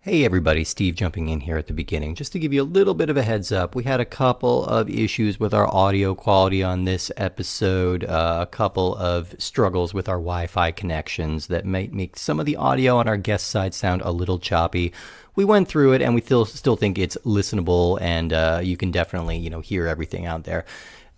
Hey everybody, Steve jumping in here at the beginning. Just to give you a little bit of a heads up, we had a couple of issues with our audio quality on this episode, a couple of struggles with our Wi-Fi connections that might make some of the audio on our guest side sound a little choppy. We went through it and we still think it's listenable and you can definitely, hear everything out there.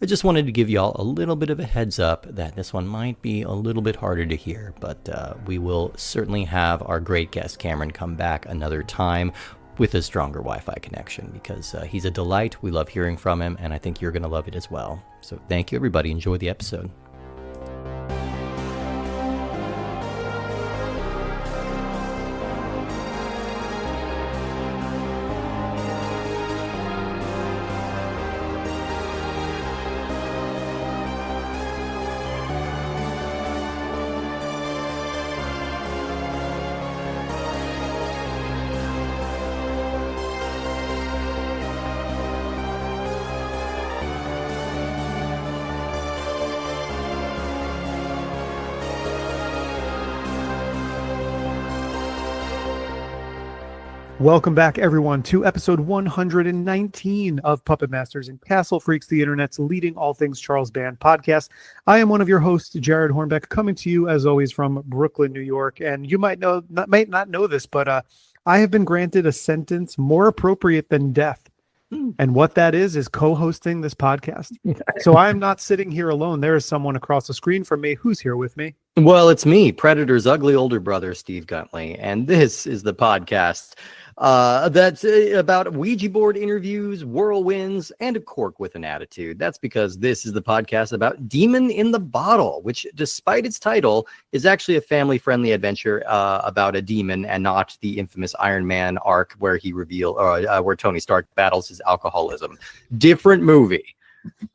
I just wanted to give you all a little bit of a heads up that this one might be a little bit harder to hear, but we will certainly have our great guest Cameron come back another time with a stronger Wi-Fi connection because he's a delight. We love hearing from him, and I think you're going to love it as well. So thank you, everybody. Enjoy the episode. Welcome back, everyone, to episode 119 of Puppet Masters and Castle Freaks, the internet's leading all things Charles Band podcast. I am one of your hosts, Jared Hornbeck, coming to you as always from Brooklyn, New York. And you might not know this, but I have been granted a sentence more appropriate than death. And what that is co-hosting this podcast. So I'm not sitting here alone. There is someone across the screen from me. Who's here with me? Well, it's me, Predator's ugly older brother, Steve Guntley, and this is the podcast that's about Ouija board interviews, whirlwinds, and a cork with an attitude. That's because this is the podcast about Demon in the Bottle, which, despite its title, is actually a family-friendly adventure about a demon and not the infamous Iron Man arc where where Tony Stark battles his alcoholism. Different movie,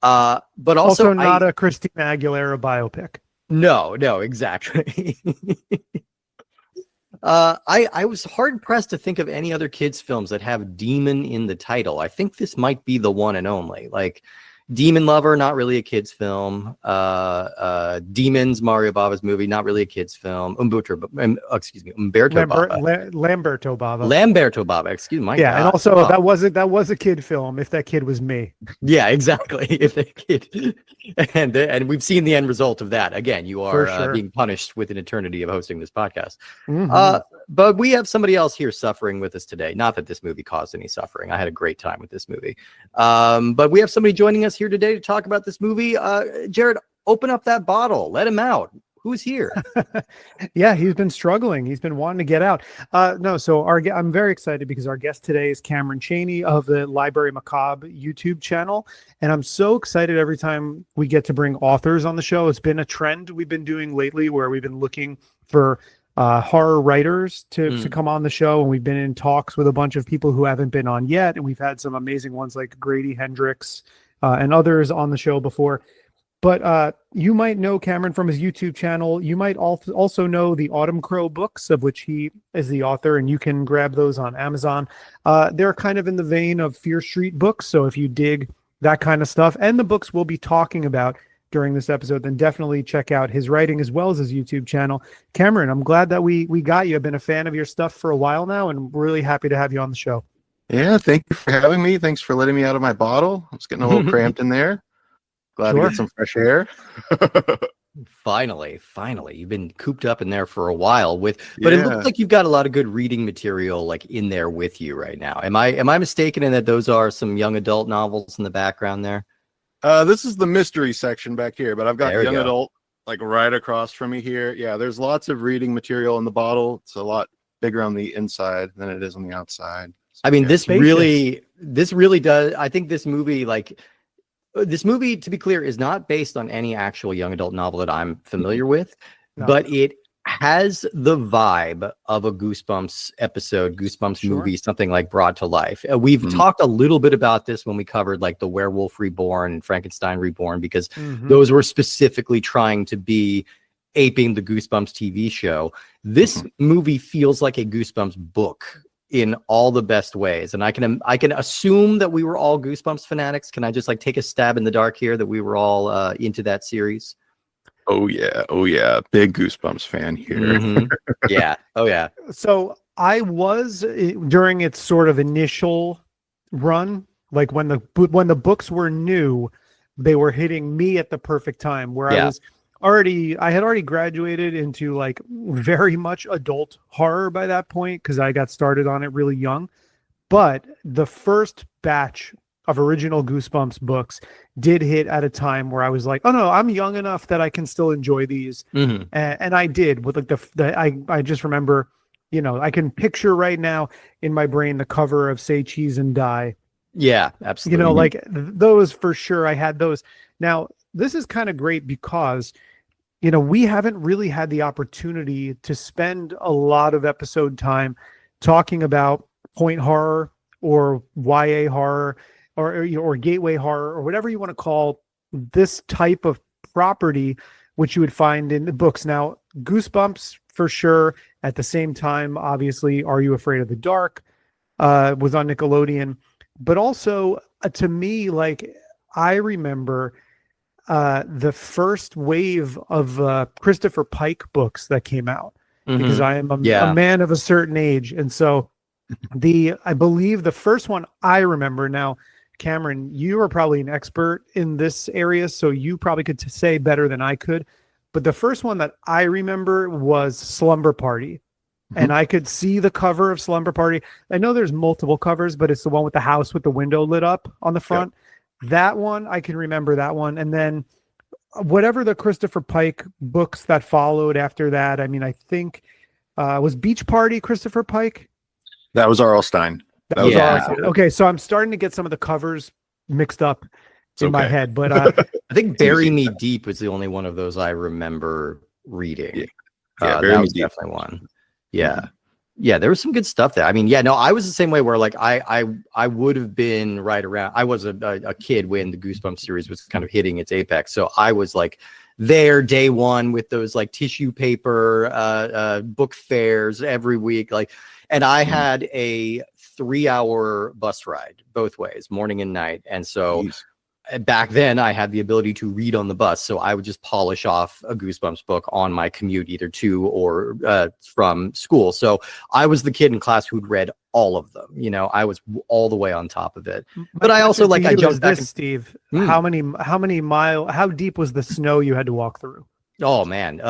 but also not a Christina Aguilera biopic. No, exactly. I was hard pressed to think of any other kids' films that have demon in the title. I think this might be the one and only. Like Demon Lover, not really a kids' film. Demons, Mario Bava's movie, not really a kids' film. Umberto Bava. Lamberto Bava. Lamberto Bava. Excuse me. Yeah, and also that was a kid film. If that kid was me. Yeah, exactly. If that kid, and we've seen the end result of that. Again, you are being punished with an eternity of hosting this podcast. Mm-hmm. But we have somebody else here suffering with us today. Not that this movie caused any suffering. I had a great time with this movie. But we have somebody joining us here today to talk about this movie. Jared, open up that bottle. Let him out. Who's here? Yeah, he's been struggling. He's been wanting to get out. I'm very excited because our guest today is Cameron Chaney of the Library Macabre YouTube channel. And I'm so excited every time we get to bring authors on the show. It's been a trend we've been doing lately where we've been looking for horror writers to come on the show. And we've been in talks with a bunch of people who haven't been on yet. And we've had some amazing ones like Grady Hendrix and others on the show before. But you might know Cameron from his YouTube channel. You might also know the Autumn Crow books, of which he is the author, and you can grab those on Amazon. They're kind of in the vein of Fear Street books, so if you dig that kind of stuff, and the books we'll be talking about during this episode, then definitely check out his writing as well as his YouTube channel. Cameron, I'm glad that we got you. I've been a fan of your stuff for a while now, and really happy to have you on the show. Yeah, thank you for having me. Thanks for letting me out of my bottle. I was getting a little cramped in there. Glad to get some fresh air. Finally. You've been cooped up in there for a while but it looks like you've got a lot of good reading material like in there with you right now. Am I mistaken in that those are some young adult novels in the background there? This is the mystery section back here, but I've got young adult like right across from me here. Yeah, there's lots of reading material in the bottle. It's a lot bigger on the inside than it is on the outside. So, I mean, this really does. I think this movie, to be clear, is not based on any actual young adult novel that I'm familiar with, but it has the vibe of a Goosebumps episode, Goosebumps movie, something like brought to life. We've talked a little bit about this when we covered like the Werewolf Reborn and Frankenstein Reborn, because those were specifically trying to be aping the Goosebumps TV show. This movie feels like a Goosebumps book in all the best ways. And I can assume that we were all Goosebumps fanatics. Can I just like take a stab in the dark here that we were all into that series? Oh yeah. Big Goosebumps fan here. Yeah. Oh yeah. So I was during its sort of initial run, like when the books were new, they were hitting me at the perfect time where I had already graduated into like very much adult horror by that point because I got started on it really young. But the first batch of original Goosebumps books did hit at a time where I was like, oh no, I'm young enough that I can still enjoy these. Mm-hmm. And I did with like I just remember, I can picture right now in my brain the cover of Say Cheese and Die. Yeah, absolutely. Like those for sure. I had those. Now, this is kind of great because, we haven't really had the opportunity to spend a lot of episode time talking about point horror or YA horror or gateway horror or whatever you want to call this type of property, which you would find in the books. Now, Goosebumps for sure. At the same time, obviously, Are You Afraid of the Dark was on Nickelodeon. But also, to me, like, I remember the first wave of Christopher Pike books that came out because I am a man of a certain age. And so I believe the first one I remember now, Cameron, you are probably an expert in this area, so you probably could say better than I could. But the first one that I remember was Slumber Party. And I could see the cover of Slumber Party. I know there's multiple covers, but it's the one with the house with the window lit up on the front. Yep. That one, I can remember that one. And then whatever the Christopher Pike books that followed after that, I mean, I think, was Beach Party Christopher Pike? That was R.L. Stein. That was R.L. Stein. Okay, so I'm starting to get some of the covers mixed up in my head. But I think Bury Me Deep was the only one of those I remember reading. Yeah, that was definitely one. Yeah, there was some good stuff there. I mean, I was the same way where like I would have been right around. I was a kid when the Goosebumps series was kind of hitting its apex, so I was like there day one with those like tissue paper book fairs every week, like, and I had a 3-hour bus ride both ways, morning and night, and so. Jeez. Back then I had the ability to read on the bus, so I would just polish off a Goosebumps book on my commute either to or from school. So I was the kid in class who'd read all of them. I was all the way on top of it. But I also I jumped back. Steve, how deep was the snow you had to walk through? Oh man,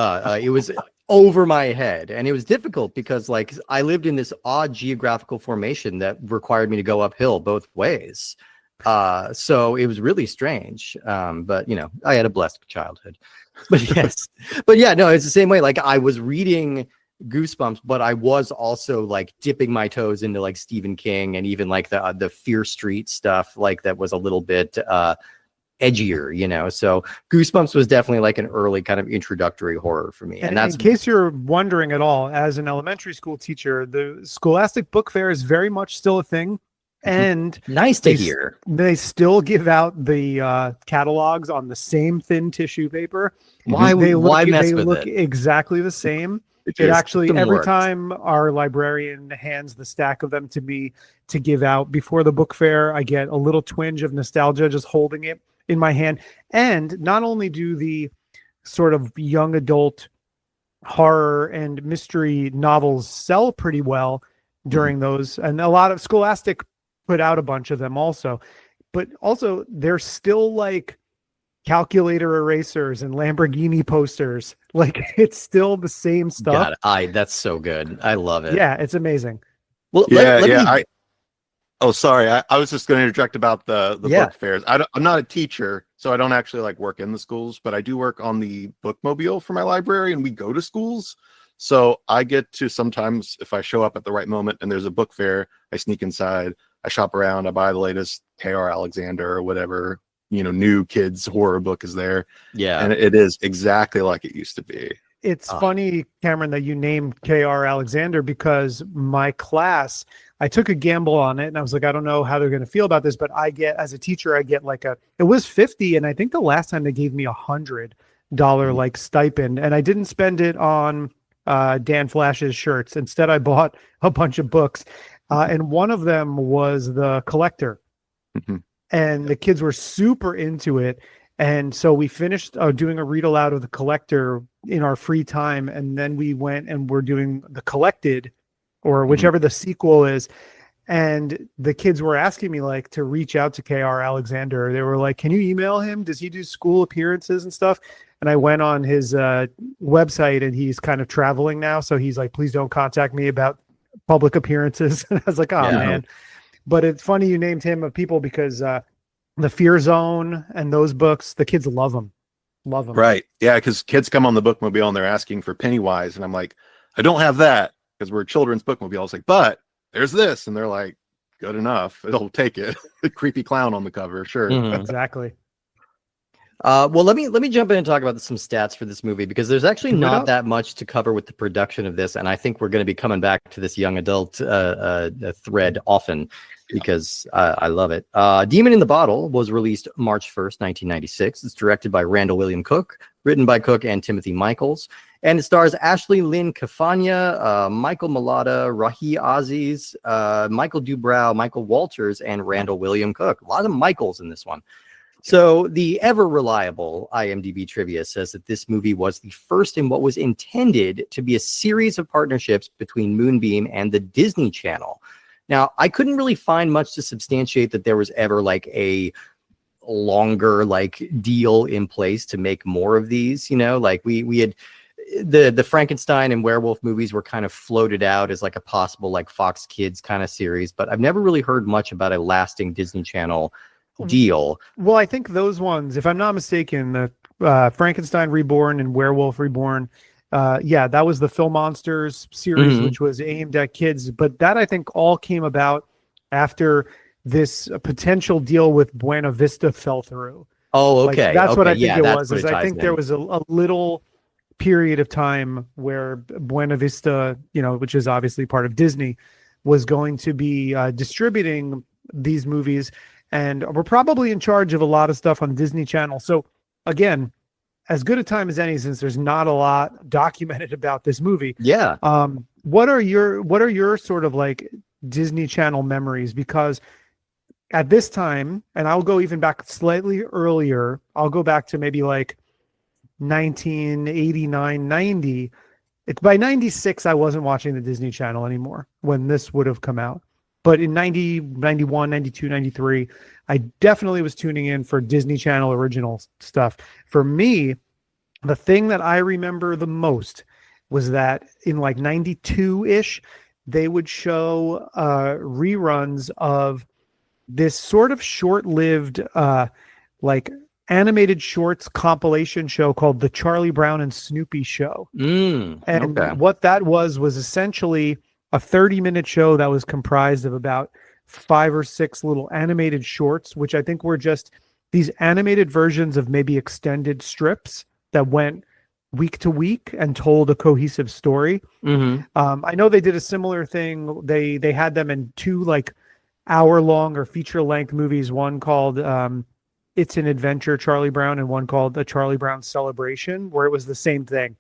it was over my head, and it was difficult because like I lived in this odd geographical formation that required me to go uphill both ways. So it was really strange. But I had a blessed childhood. But it's the same way. Like I was reading Goosebumps, but I was also like dipping my toes into like Stephen King and even like the Fear Street stuff, like that was a little bit edgier, So Goosebumps was definitely like an early kind of introductory horror for me. And that's in case you're wondering at all, as an elementary school teacher, the Scholastic Book Fair is very much still a thing. And nice to hear. They still give out the catalogs on the same thin tissue paper. Why mess with it? They look exactly the same. It actually, every time our librarian hands the stack of them to me to give out before the book fair, I get a little twinge of nostalgia just holding it in my hand. And not only do the sort of young adult horror and mystery novels sell pretty well during those, and a lot of Scholastic put out a bunch of them also, but also they're still like calculator erasers and Lamborghini posters. Like it's still the same stuff. God, that's so good. I love it. Yeah, it's amazing. Well, sorry. I was just going to interject about the book fairs. I'm not a teacher, so I don't actually like work in the schools, but I do work on the bookmobile for my library, and we go to schools. So I get to sometimes, if I show up at the right moment and there's a book fair, I sneak inside. I shop around. I buy the latest K.R. Alexander or whatever, new kids horror book is there. Yeah. And it is exactly like it used to be. It's funny, Cameron, that you named K.R. Alexander because my class, I took a gamble on it and I was like, I don't know how they're going to feel about this, but as a teacher, I get like it was $50. And I think the last time they gave me $100 like stipend, and I didn't spend it on Dan Flash's shirts. Instead, I bought a bunch of books. And one of them was The Collector. And the kids were super into it. And so we finished doing a read aloud of The Collector in our free time. And then we went and we're doing The Collected or whichever the sequel is. And the kids were asking me like to reach out to KR Alexander. They were like, can you email him? Does he do school appearances and stuff? And I went on his website, and he's kind of traveling now. So he's like, please don't contact me about public appearances. And I was like, oh man. But it's funny you named him of people, because the Fear Zone and those books, the kids love them. Love them. Right. Yeah, because kids come on the bookmobile and they're asking for Pennywise. And I'm like, I don't have that, because we're a children's bookmobile. I was like, but there's this. And they're like, good enough. It'll take it. The creepy clown on the cover. Sure. Exactly. Well, let me jump in and talk about some stats for this movie, because there's actually not that much to cover with the production of this, and I think we're going to be coming back to this young adult thread often, because I love it. Demon in the Bottle was released March 1st, 1996. It's directed by Randall William Cook, written by Cook and Timothy Michaels, and it stars Ashley Lynn Cafagna, Michael Mulata, Rahi Aziz, Michael Dubrow, Michael Walters, and Randall William Cook. A lot of Michaels in this one. So the ever-reliable IMDb trivia says that this movie was the first in what was intended to be a series of partnerships between Moonbeam and the Disney Channel. Now, I couldn't really find much to substantiate that there was ever like a longer like deal in place to make more of these. You know, like we had the Frankenstein and werewolf movies were kind of floated out as like a possible like Fox Kids kind of series, but I've never really heard much about a lasting Disney Channel deal. Well, I think those ones, if I'm not mistaken, the Frankenstein Reborn and Werewolf Reborn, that was the Phil Monsters series, which was aimed at kids. But that, I think, all came about after this potential deal with Buena Vista fell through. Oh, okay. Like, that's what I think it was. Is I think there was a little period of time where Buena Vista, which is obviously part of Disney, was going to be distributing these movies, and we're probably in charge of a lot of stuff on Disney Channel. So again, as good a time as any, since there's not a lot documented about this movie. Yeah. What are your sort of like Disney Channel memories? Because at this time, and I'll go even back slightly earlier, I'll go back to maybe like 1989, 90. It's by 96, I wasn't watching the Disney Channel anymore when this would have come out. But in 90, 91, 92, 93, I definitely was tuning in for Disney Channel original stuff. For me, the thing that I remember the most was that in like 92-ish, they would show reruns of this sort of short-lived like animated shorts compilation show called The Charlie Brown and Snoopy Show. What that was essentially a 30-minute show that was comprised of about 5 or 6 little animated shorts, which I think were just these animated versions of maybe extended strips that went week to week and told a cohesive story. I know they did a similar thing. They had them in 2 like hour-long or feature-length movies, one called It's an Adventure, Charlie Brown, and one called The Charlie Brown Celebration, where it was the same thing.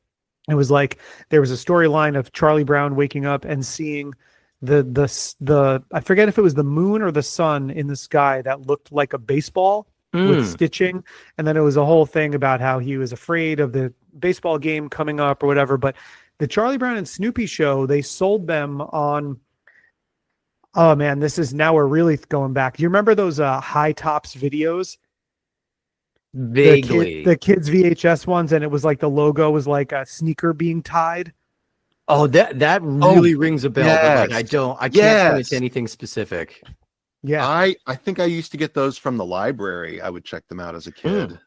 It was like there was a storyline of Charlie Brown waking up and seeing the I forget if it was the moon or the sun in the sky that looked like a baseball with stitching, and then it was a whole thing about how he was afraid of the baseball game coming up or whatever. But the Charlie Brown and Snoopy show, they sold them on, oh man, this is, now we're really going back. Do you remember those High Tops videos? Vaguely. The kids VHS ones, and it was like the logo was like a sneaker being tied. Oh, that really rings a bell. Yes. But like I can't point to anything specific. Yeah. I think I used to get those from the library. I would check them out as a kid.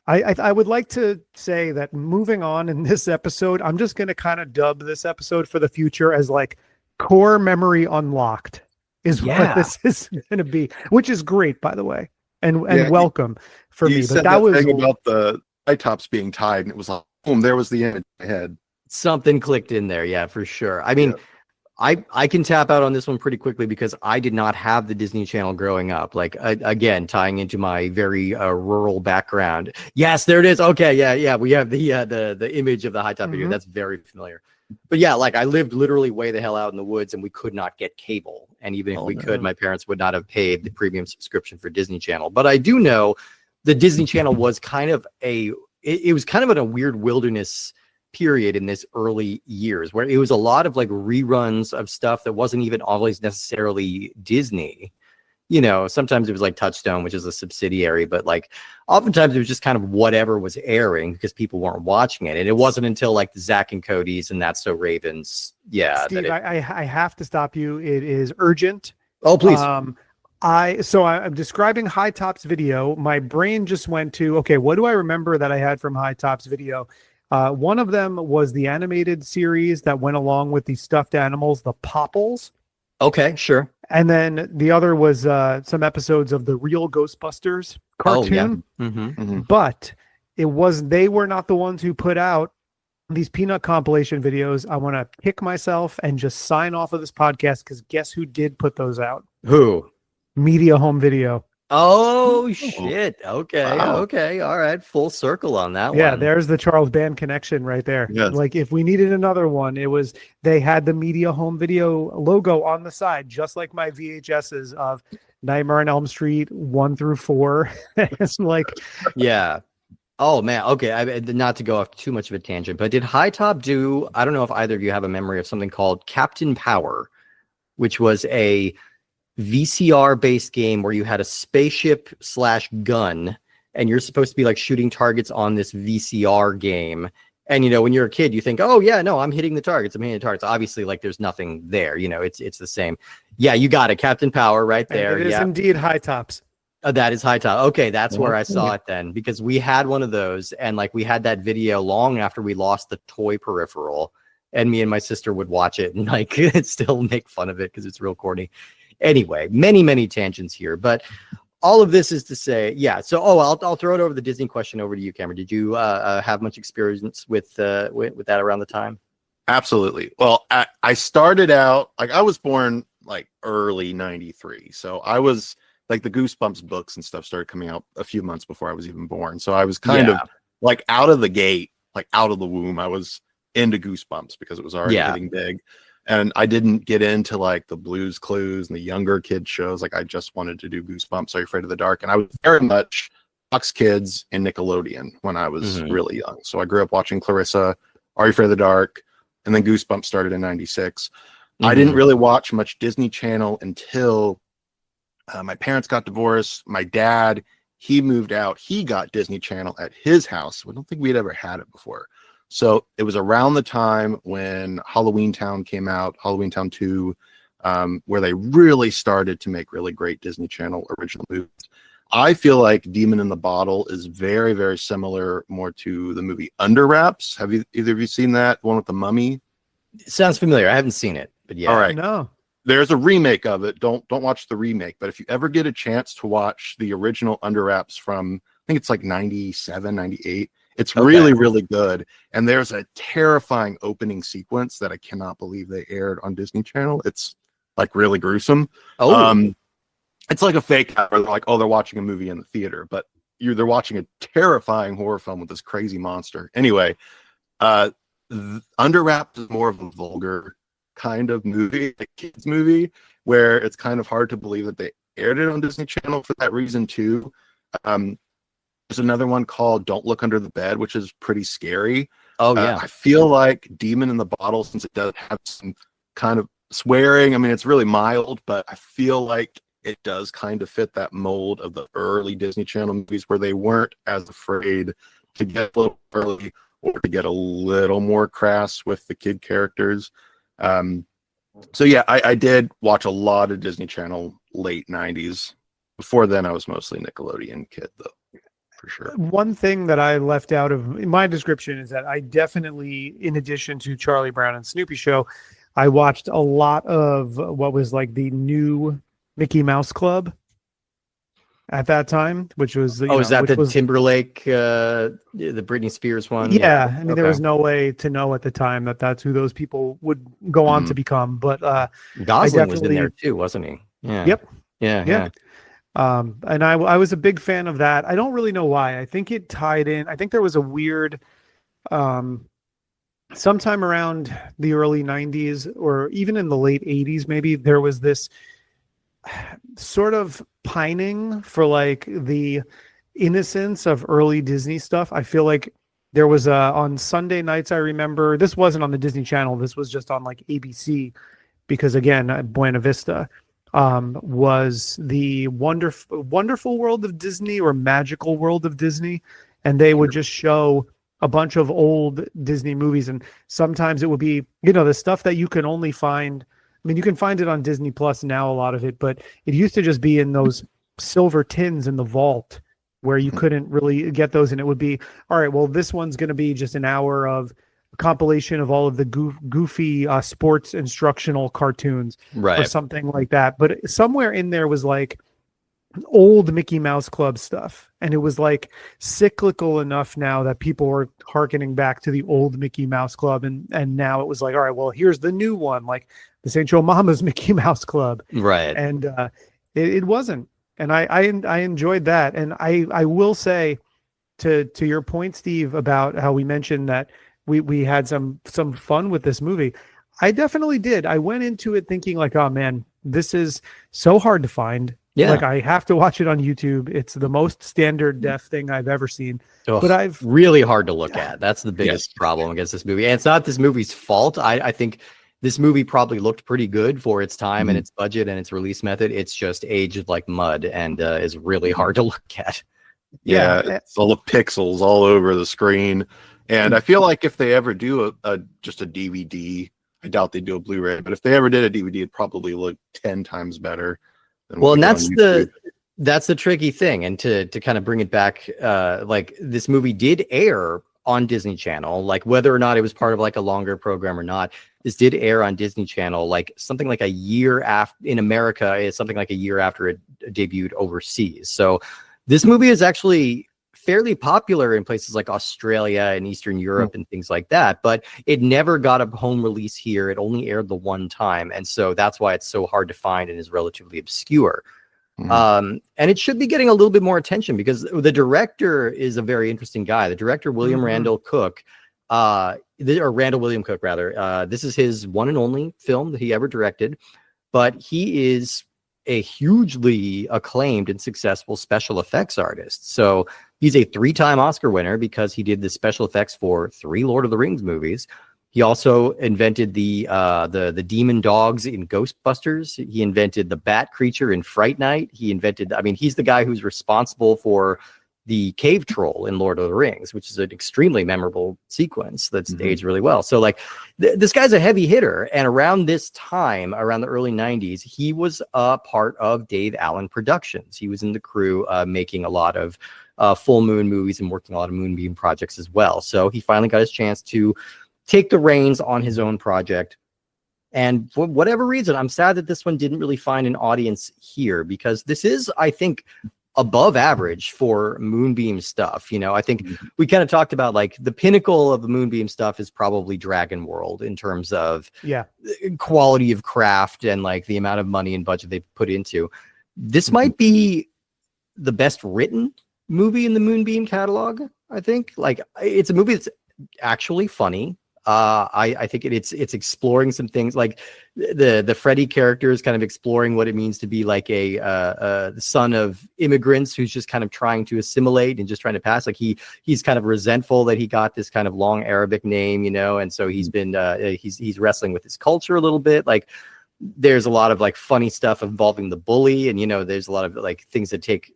I would like to say that moving on in this episode, I'm just going to kind of dub this episode for the future as like Core Memory Unlocked is what this is going to be, which is great, by the way. And welcome for me. But that was thing about the high tops being tied, and it was like, boom, there was the image in my head. Something clicked in there, yeah, for sure. I mean, I can tap out on this one pretty quickly because I did not have the Disney Channel growing up. Like again, tying into my very rural background. Yes, there it is. Okay, yeah. We have the image of the high top figure. That's very familiar. But yeah, like I lived literally way the hell out in the woods, and we could not get cable. And even if we could, my parents would not have paid the premium subscription for Disney Channel. But I do know the Disney Channel was kind of it was kind of in a weird wilderness period in this early years where it was a lot of like reruns of stuff that wasn't even always necessarily Disney. You know, sometimes it was like Touchstone, which is a subsidiary, but like oftentimes it was just kind of whatever was airing because people weren't watching it. And it wasn't until like the Zack and Cody's and That's So Raven's. Yeah. Steve, I have to stop you. It is urgent. Oh, please. I'm describing High Top's video. My brain just went to, okay, what do I remember that I had from High Top's video? One of them was the animated series that went along with the stuffed animals, the Popples. Okay, sure. And then the other was some episodes of the Real Ghostbusters cartoon. Oh, yeah. Mm-hmm. But they were not the ones who put out these peanut compilation videos. I want to kick myself and just sign off of this podcast because guess who did put those out? Who? Media Home Video. Oh, shit. Okay. Wow. Okay. All right. Full circle on that one. Yeah, there's the Charles Band connection right there. Yes. Like if we needed another one, they had the Media Home Video logo on the side, just like my VHSs of Nightmare on Elm Street 1 through 4. It's like, yeah. Oh man. Okay. Not to go off too much of a tangent, but did High Top do? I don't know if either of you have a memory of something called Captain Power, which was a VCR based game where you had a spaceship / gun and you're supposed to be like shooting targets on this VCR game. And, you know, when you're a kid, you think, oh yeah, no, I'm hitting the targets. Obviously like there's nothing there, you know, it's the same. Yeah. You got it. Captain Power right there. It is indeed High Tops. That is High Top. Okay. That's where I saw it then, because we had one of those and like we had that video long after we lost the toy peripheral, and me and my sister would watch it and like still make fun of it because it's real corny. Anyway, many tangents here, but all of this is to say, yeah. So, I'll throw it over the Disney question over to you, Cameron. Did you have much experience with that around the time? Absolutely. Well, I started out like I was born like early '93, so I was like the Goosebumps books and stuff started coming out a few months before I was even born. So I was kind of like out of the gate, like out of the womb, I was into Goosebumps because it was already getting big. And I didn't get into like the Blues Clues and the younger kid shows. Like I just wanted to do Goosebumps, Are You Afraid of the Dark? And I was very much Fox Kids and Nickelodeon when I was really young. So I grew up watching Clarissa, Are You Afraid of the Dark? And then Goosebumps started in '96. I didn't really watch much Disney Channel until my parents got divorced. My dad, he moved out. He got Disney Channel at his house. I don't think we'd ever had it before. So it was around the time when Halloween Town came out, Halloween Town 2, where they really started to make really great Disney Channel original movies. I feel like Demon in the Bottle is very, very similar more to the movie Under Wraps. Have either of you seen that? The one with the mummy? It sounds familiar. I haven't seen it, but yeah. All right. No. There's a remake of it. Don't watch the remake, but if you ever get a chance to watch the original Under Wraps from, I think it's like 97, 98, it's really, really good. And there's a terrifying opening sequence that I cannot believe they aired on Disney Channel. It's like really gruesome. It's like a fake out where they're like, oh, they're watching a movie in the theater, but they're watching a terrifying horror film with this crazy monster. Anyway, Under Wraps is more of a vulgar kind of movie, a kids movie, where it's kind of hard to believe that they aired it on Disney Channel for that reason too. There's another one called Don't Look Under the Bed, which is pretty scary. Oh, yeah. I feel like Demon in the Bottle, since it does have some kind of swearing, I mean, it's really mild, but I feel like it does kind of fit that mold of the early Disney Channel movies where they weren't as afraid to get a little early or to get a little more crass with the kid characters. So yeah, I did watch a lot of Disney Channel late 90s. Before then, I was mostly Nickelodeon kid, though. For sure. One thing that I left out of my description is that I definitely, in addition to Charlie Brown and Snoopy Show, I watched a lot of what was like the new Mickey Mouse Club at that time, which was is that the Timberlake, the Britney Spears one? Yeah, I mean there was no way to know at the time that that's who those people would go on to become. But Gosling was in there too, wasn't he? Yeah. Yep. Yeah. And I was a big fan of that. I don't really know why. I think it tied in. I think there was a weird, sometime around the early 90s or even in the late 80s, maybe there was this sort of pining for like the innocence of early Disney stuff. I feel like There was on Sunday nights, I remember, this wasn't on the Disney Channel, this was just on like ABC, because again, Buena Vista, was the wonderful world of Disney, or magical world of Disney, and they would just show a bunch of old Disney movies, and sometimes it would be, the stuff that you can only find. I mean, you can find it on Disney Plus now, a lot of it, but it used to just be in those silver tins in the vault where you couldn't really get those, and it would be, all right, well, this one's going to be just an hour of compilation of all of the goofy sports instructional cartoons, Right. or something like that. But somewhere in there was like old Mickey Mouse Club stuff, and it was like cyclical enough now that people were hearkening back to the old Mickey Mouse Club, and now it was like, all right, well, here's the new one, like the St. Joe Mama's Mickey Mouse Club, Right. and it wasn't, and I enjoyed that. And I will say, to your point, Steve, about how we mentioned that we had some fun with this movie. I definitely did. I went into it thinking like, oh man, this is so hard to find. Yeah. Like, I have to watch it on YouTube. It's the most standard def thing I've ever seen. Ugh, but I've really hard to look at. That's the biggest problem against this movie. And it's not this movie's fault. I think this movie probably looked pretty good for its time and its budget and its release method. It's just aged like mud and is really hard to look at. Yeah, it's all the pixels all over the screen. And I feel like if they ever do just a DVD, I doubt they do a Blu-ray, but if they ever did a DVD, it'd probably look 10 times better. Well, and that's the tricky thing. And to kind of bring it back, like this movie did air on Disney Channel, like whether or not it was part of like a longer program or not, this did air on Disney Channel, like something like a year after in America, is something like a year after it debuted overseas. So this movie is actually fairly popular in places like Australia and Eastern Europe and things like that, but it never got a home release here. It only aired the one time. And so that's why it's so hard to find and is relatively obscure. And it should be getting a little bit more attention because the director is a very interesting guy. The director, William Randall Cook, or Randall William Cook, rather. This is his one and only film that he ever directed, but he is a hugely acclaimed and successful special effects artist. So he's a 3-time Oscar winner because he did the special effects for 3 Lord of the Rings movies. He also invented the demon dogs in Ghostbusters. He invented the bat creature in Fright Night. He's the guy who's responsible for the cave troll in Lord of the Rings, which is an extremely memorable sequence that's aged really well. So like this guy's a heavy hitter. And around this time, around the early 90s, he was a part of Dave Allen Productions. He was in the crew making a lot of full moon movies and working a lot of Moonbeam projects as well. So he finally got his chance to take the reins on his own project. And for whatever reason, I'm sad that this one didn't really find an audience here, because this is, I think, above average for Moonbeam stuff. I think we kind of talked about like the pinnacle of the Moonbeam stuff is probably Dragon World in terms of quality of craft and like the amount of money and budget they put into. This might be the best written movie in the Moonbeam catalog. I think like it's a movie that's actually funny. I think it's exploring some things like the Freddy character is kind of exploring what it means to be like a son of immigrants who's just kind of trying to assimilate and just trying to pass. Like he's kind of resentful that he got this kind of long Arabic name, and so he's been he's wrestling with his culture a little bit. Like there's a lot of like funny stuff involving the bully, and there's a lot of like things that take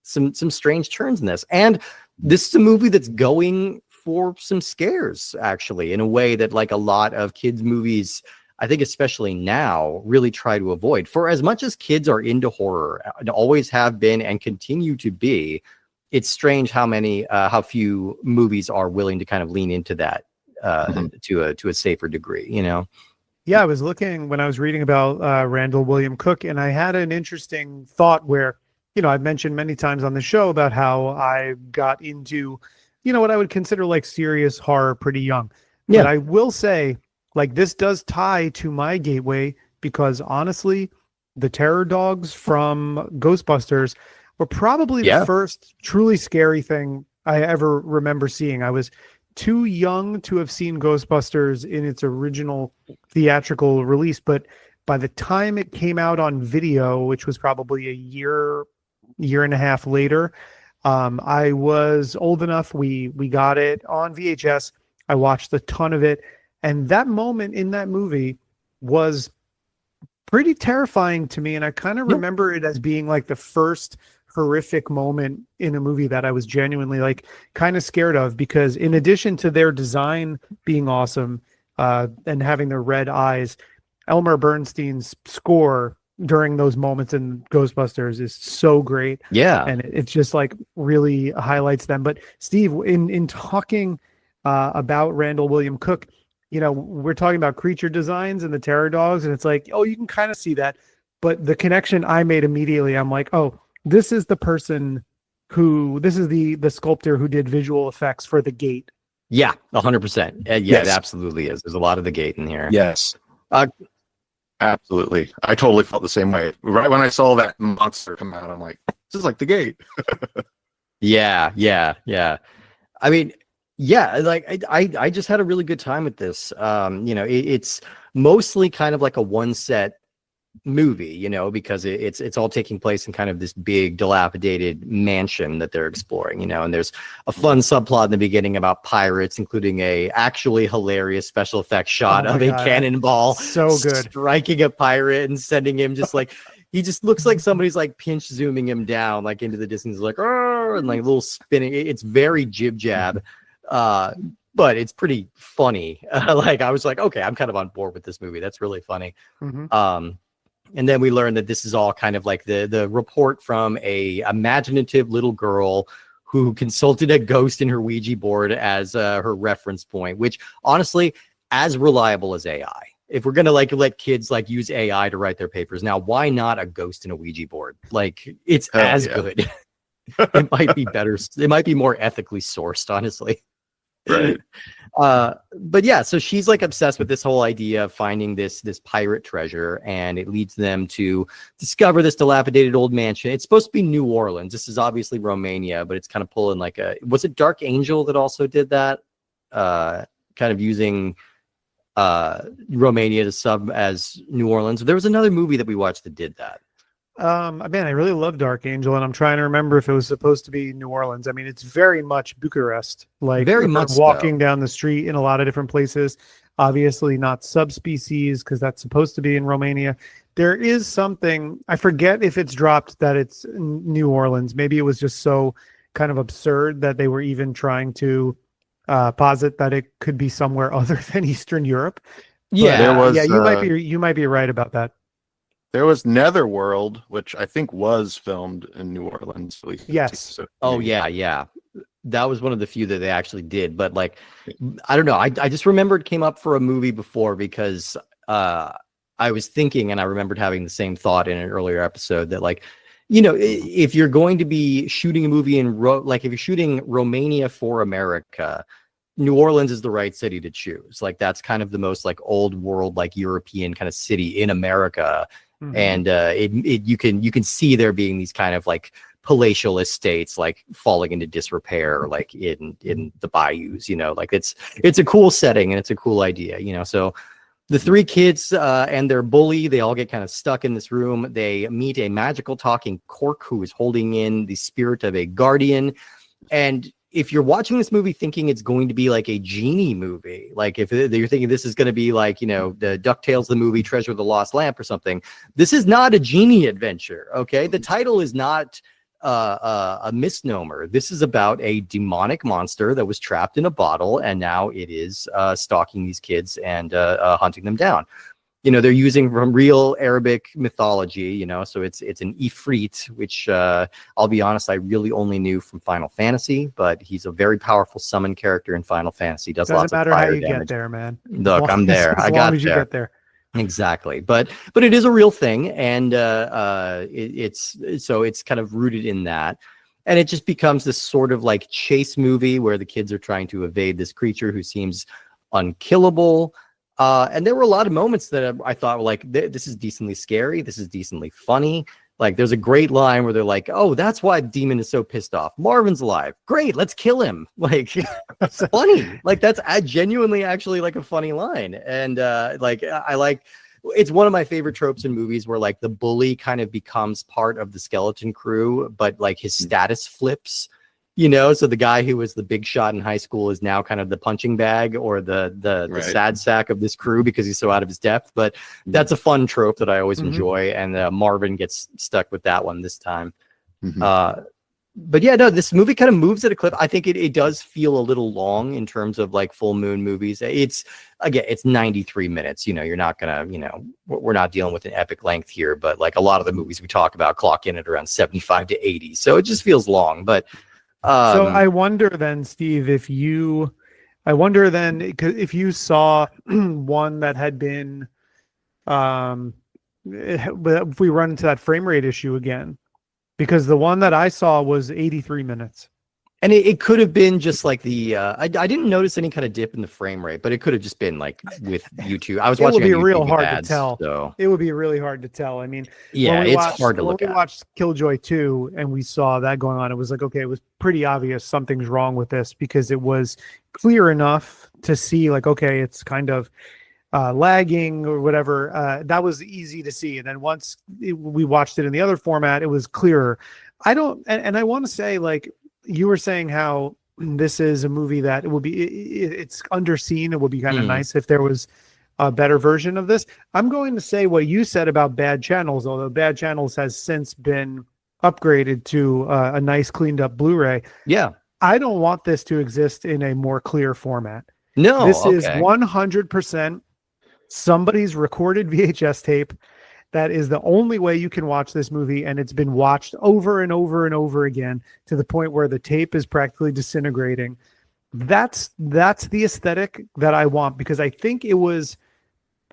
some strange turns in this. And this is a movie that's going for some scares, actually, in a way that like a lot of kids movies, I think especially now, really try to avoid. For as much as kids are into horror and always have been and continue to be, it's strange how few movies are willing to kind of lean into that to a safer degree, Yeah, I was looking when I was reading about Randall William Cook, and I had an interesting thought where, I've mentioned many times on the show about how I got into what I would consider like serious horror pretty young. But I will say, like, this does tie to my gateway, because honestly, the terror dogs from Ghostbusters were probably the first truly scary thing I ever remember seeing. I was too young to have seen Ghostbusters in its original theatrical release, but by the time it came out on video, which was probably a year and a half later, I was old enough. We got it on VHS. I watched a ton of it, and that moment in that movie was pretty terrifying to me. And I kind of remember it as being like the first horrific moment in a movie that I was genuinely like kind of scared of, because in addition to their design being awesome and having their red eyes, Elmer Bernstein's score during those moments in Ghostbusters is so great. Yeah. And it's just like really highlights them. But Steve, in talking about Randall William Cook, you know, we're talking about creature designs and the terror dogs, and it's like, oh, you can kind of see that. But the connection I made immediately, I'm like, oh, this is the person this is the sculptor who did visual effects for the gate. Yeah, 100%. Yeah, Yes. it absolutely is. There's a lot of the gate in here. Yes. Absolutely. I totally felt the same way. Right when I saw that monster come out, I'm like, this is like the gate. Yeah. I mean, yeah, like I just had a really good time with this. You know, it's mostly kind of like a one set movie, you know, because it's all taking place in kind of this big dilapidated mansion that they're exploring, you know, and there's a fun subplot in the beginning about pirates, including a actually hilarious special effects shot of a cannonball So good. striking a pirate and sending him just like he just looks like somebody's like pinch zooming him down like into the distance, like and like a little spinning. It's very jib jab, but it's pretty funny. Like I was like, okay, I'm kind of on board with this movie. That's really funny. And then we learned that this is all kind of like the report from a imaginative little girl who consulted a ghost in her Ouija board as her reference point, which honestly, as reliable as AI. If we're gonna like let kids like use AI to write their papers, now why not a ghost in a Ouija board? Like it's good. It might be better. It might be more ethically sourced, honestly. Right. But yeah, so she's like obsessed with this whole idea of finding this pirate treasure, and it leads them to discover this dilapidated old mansion. It's supposed to be New Orleans. This is obviously Romania, but it's kind of pulling like was it Dark Angel that also did that? Kind of using Romania to sub as New Orleans. There was another movie that we watched that did that. Man, I really love Dark Angel, and I'm trying to remember if it was supposed to be New Orleans. I mean, it's very much Bucharest, like very much walking down the street in a lot of different places. Obviously not subspecies, because that's supposed to be in Romania. There is something, I forget if it's dropped that it's New Orleans. Maybe it was just so kind of absurd that they were even trying to posit that it could be somewhere other than Eastern Europe. Yeah, there was, you might be right about that. There was Netherworld, which I think was filmed in New Orleans. At least Yes. so, Oh yeah. That was one of the few that they actually did. But like, I don't know. I just remember it came up for a movie before because I was thinking, and I remembered having the same thought in an earlier episode that like, you know, if you're going to be shooting a movie in like if you're shooting Romania for America, New Orleans is the right city to choose. Like that's kind of the most like old world, like European kind of city in America. And you can see there being these kind of like palatial estates like falling into disrepair, like in the bayous, you know, like it's a cool setting and it's a cool idea, you know. So the three kids and their bully, they all get kind of stuck in this room. They meet a magical talking cork who is holding in the spirit of a guardian. And if you're watching this movie thinking it's going to be like a genie movie, like if you're thinking this is going to be like, you know, the DuckTales, the movie Treasure of the Lost Lamp or something, this is not a genie adventure. Okay. The title is not a misnomer. This is about a demonic monster that was trapped in a bottle. And now it is stalking these kids and hunting them down. You know, they're using from real Arabic mythology, you know, so it's an Ifrit, which I'll be honest, I really only knew from Final Fantasy, but he's a very powerful summon character in Final Fantasy. Doesn't lots matter of fire how you damage. get there, man. Look, I'm there. As I long got as you there. get there. Exactly. But it is a real thing. And it's kind of rooted in that. And it just becomes this sort of like chase movie where the kids are trying to evade this creature who seems unkillable. And there were a lot of moments that I thought were like, this is decently scary. This is decently funny. Like there's a great line where they're like, oh, that's why Demon is so pissed off. Marvin's alive. Great. Let's kill him. Like funny. Like that's genuinely actually like a funny line. And like, I like it's one of my favorite tropes in movies where like the bully kind of becomes part of the skeleton crew, but like his status flips. You know, so the guy who was the big shot in high school is now kind of the punching bag or the Right. sad sack of this crew because he's so out of his depth. But that's a fun trope that I always enjoy, and Marvin gets stuck with that one this time. But yeah, no, this movie kind of moves at a clip. I think it does feel a little long in terms of like full moon movies. It's 93 minutes. You know, you're not gonna, you know, we're not dealing with an epic length here, but like a lot of the movies we talk about clock in at around 75 to 80. So it just feels long, but. So I wonder then, Steve, if you saw one that had been, if we run into that frame rate issue again, because the one that I saw was 83 minutes. And it could have been just like the I didn't notice any kind of dip in the frame rate, but it could have just been like with YouTube. I was watching. It would be on YouTube real hard ads, to tell. So. It would be really hard to tell. I mean, Yeah, it's hard to look at. When we watched Killjoy 2 and we saw that going on, it was like, okay, it was pretty obvious something's wrong with this because it was clear enough to see like, okay, it's kind of lagging or whatever. That was easy to see. And then once we watched it in the other format, it was clearer. I want to say, like, you were saying how this is a movie that it will be, it's underseen. It would be kind of nice if there was a better version of this. I'm going to say what you said about Bad Channels, although Bad Channels has since been upgraded to a nice cleaned up Blu-ray. Yeah. I don't want this to exist in a more clear format. No, this is 100% somebody's recorded VHS tape. That is the only way you can watch this movie, and it's been watched over and over and over again to the point where the tape is practically disintegrating. That's the aesthetic that I want, because I think it was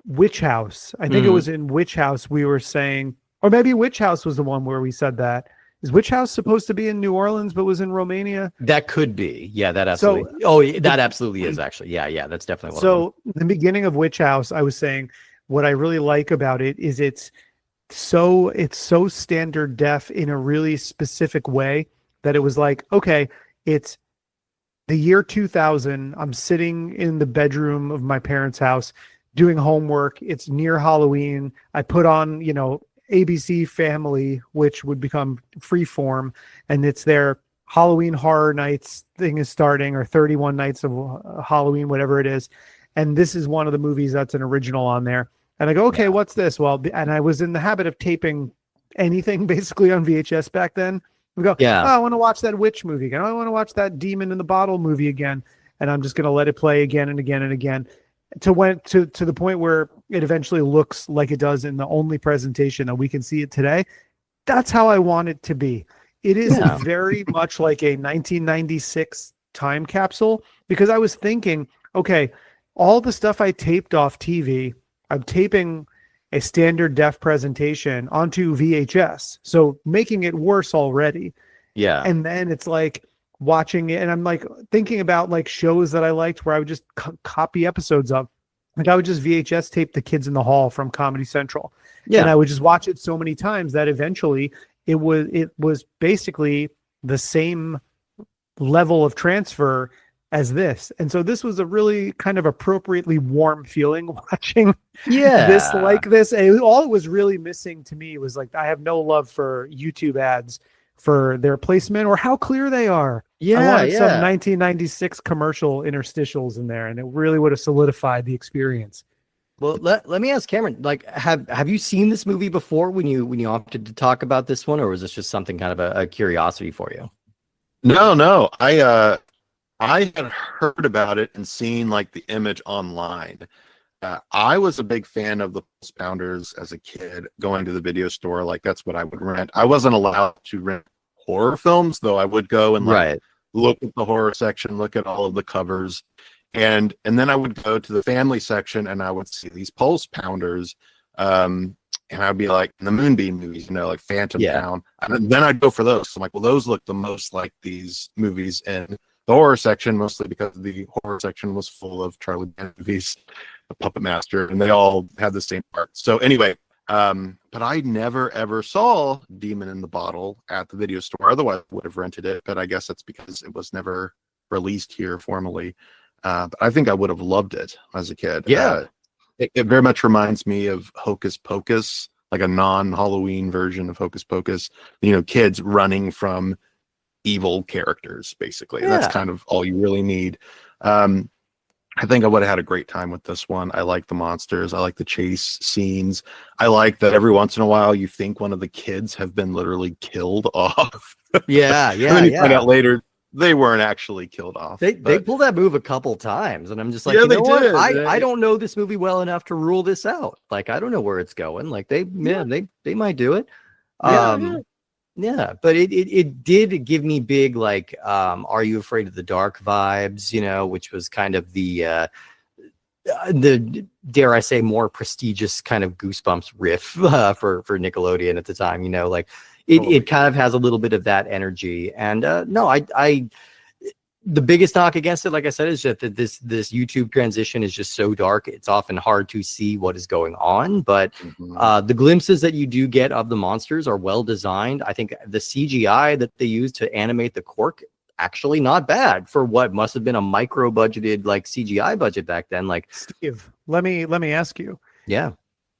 Witch House. I think it was in Witch House we were saying, or maybe Witch House was the one where we said that. Is Witch House supposed to be in New Orleans but was in Romania? That could be. Yeah, that absolutely. That absolutely is actually. Yeah, that's definitely one. So the beginning of Witch House, I was saying, what I really like about it is it's so standard def in a really specific way that it was like, okay, it's the year 2000. I'm sitting in the bedroom of my parents' house doing homework. It's near Halloween. I put on, ABC Family, which would become Freeform, and it's their Halloween Horror Nights thing is starting, or 31 Nights of Halloween, whatever it is. And this is one of the movies that's an original on there. And I go, okay, what's this? Well, and I was in the habit of taping anything basically on VHS back then. We go, I want to watch that witch movie again. I want to watch that Demon in the Bottle movie again. And I'm just going to let it play again and again and again to the point where it eventually looks like it does in the only presentation that we can see it today. That's how I want it to be. It is very much like a 1996 time capsule, because I was thinking, okay, all the stuff I taped off TV, I'm taping a standard def presentation onto VHS. So making it worse already. Yeah. And then it's like watching it, and I'm like thinking about like shows that I liked where I would just copy episodes of. Like I would just VHS tape The Kids in the Hall from Comedy Central. Yeah. And I would just watch it so many times that eventually it was basically the same level of transfer as this. And so this was a really kind of appropriately warm feeling watching this like this. All it was really missing to me was like, I have no love for YouTube ads for their placement or how clear they are. I wanted some 1996 commercial interstitials in there, and it really would have solidified the experience. Well, let me ask Cameron, like, have you seen this movie before when you opted to talk about this one, or was this just something kind of a curiosity for you? No. I had heard about it and seen like the image online. I was a big fan of the Pulse Pounders as a kid, going to the video store. Like that's what I would rent. I wasn't allowed to rent horror films, though. I would go and look at the horror section, look at all of the covers. And then I would go to the family section and I would see these Pulse Pounders. And I'd be like, in the Moonbeam movies, like Phantom Town. And then I'd go for those. So I'm like, well, those look the most like these movies in the horror section, mostly because the horror section was full of Charlie Band movies, the Puppet Master, and they all had the same part. So anyway, but I never ever saw Demon in the Bottle at the video store. Otherwise, I would have rented it. But I guess that's because it was never released here formally. But I think I would have loved it as a kid. It very much reminds me of Hocus Pocus, like a non-Halloween version of Hocus Pocus. Kids running from evil characters, basically. That's kind of all you really need. I think I would have had a great time with this one. I like the monsters. I like the chase scenes. I like that every once in a while you think one of the kids have been literally killed off. Yeah, And then you find out later they weren't actually killed off. They pulled that move a couple times, and I'm just like, Yeah, you know they what? did. I don't know this movie well enough to rule this out. Like, I don't know where it's going. Like, they might do it. Yeah, but it did give me big, like, Are You Afraid of the Dark vibes, which was kind of the dare I say, more prestigious kind of Goosebumps riff for Nickelodeon at the time. Like it kind of has a little bit of that energy. And no, I the biggest knock against it, like I said, is just that this YouTube transition is just so dark. It's often hard to see what is going on, but the glimpses that you do get of the monsters are well designed. I think the CGI that they use to animate the cork, actually not bad for what must have been a micro budgeted like CGI budget back then. Like, Steve, let me ask you. Yeah.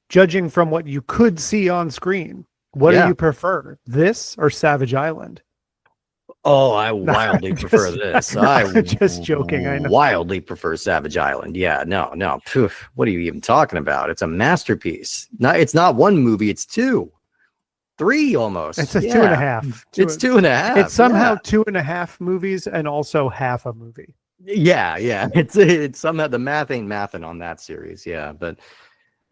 Judging from what you could see on screen, what do you prefer, this or Savage Island? Oh, I wildly prefer this. I just joking. I know. Wildly prefer Savage Island. Yeah, no. Poof, what are you even talking about? It's a masterpiece. It's not one movie. It's two, three almost. It's a 2.5. It's 2.5. It's somehow 2.5 movies and also half a movie. Yeah. It's somehow the math ain't mathing on that series. Yeah, but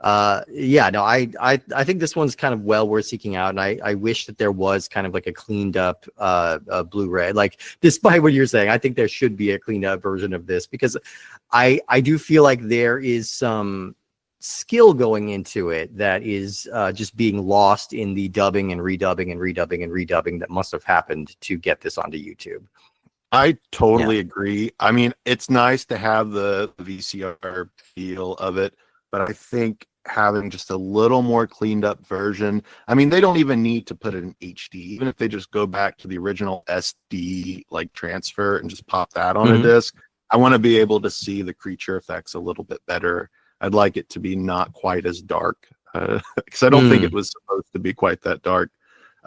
no, I think this one's kind of well worth seeking out, and I wish that there was kind of like a cleaned up Blu-ray. Like, despite what you're saying, I think there should be a cleaned up version of this, because I do feel like there is some skill going into it that is just being lost in the dubbing and redubbing and redubbing and redubbing that must have happened to get this onto YouTube. I totally agree. I mean, it's nice to have the VCR feel of it, but I think having just a little more cleaned up version. I mean, they don't even need to put it in HD. Even if they just go back to the original SD like transfer and just pop that on a disc, I want to be able to see the creature effects a little bit better. I'd like it to be not quite as dark, because I don't think it was supposed to be quite that dark.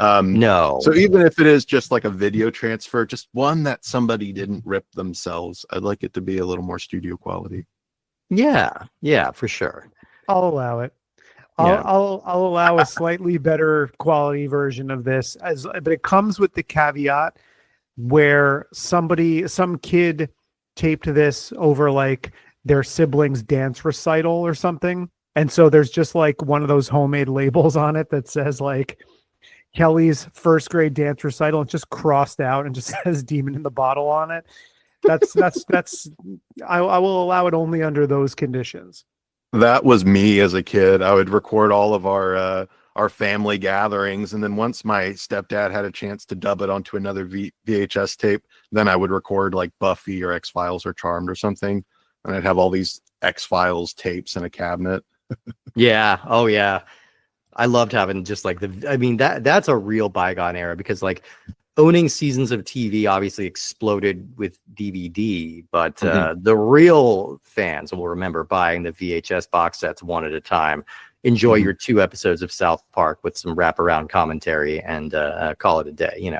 No. So even if it is just like a video transfer, just one that somebody didn't rip themselves, I'd like it to be a little more studio quality. Yeah, for sure. I'll allow it. I'll allow a slightly better quality version of this, but it comes with the caveat where some kid taped this over like their siblings' dance recital or something, and so there's just like one of those homemade labels on it that says like Kelly's first grade dance recital, and just crossed out and just says "Demon in the Bottle" on it. That's I will allow it only under those conditions. That was me as a kid. I would record all of our family gatherings, and then once my stepdad had a chance to dub it onto another VHS tape, then I would record like Buffy or X-Files or Charmed or something, and I'd have all these X-Files tapes in a cabinet. Yeah. Oh yeah. I loved having just like that's a real bygone era, because like owning seasons of TV obviously exploded with DVD, but the real fans will remember buying the VHS box sets one at a time. Enjoy your 2 episodes of South Park with some wraparound commentary and call it a day.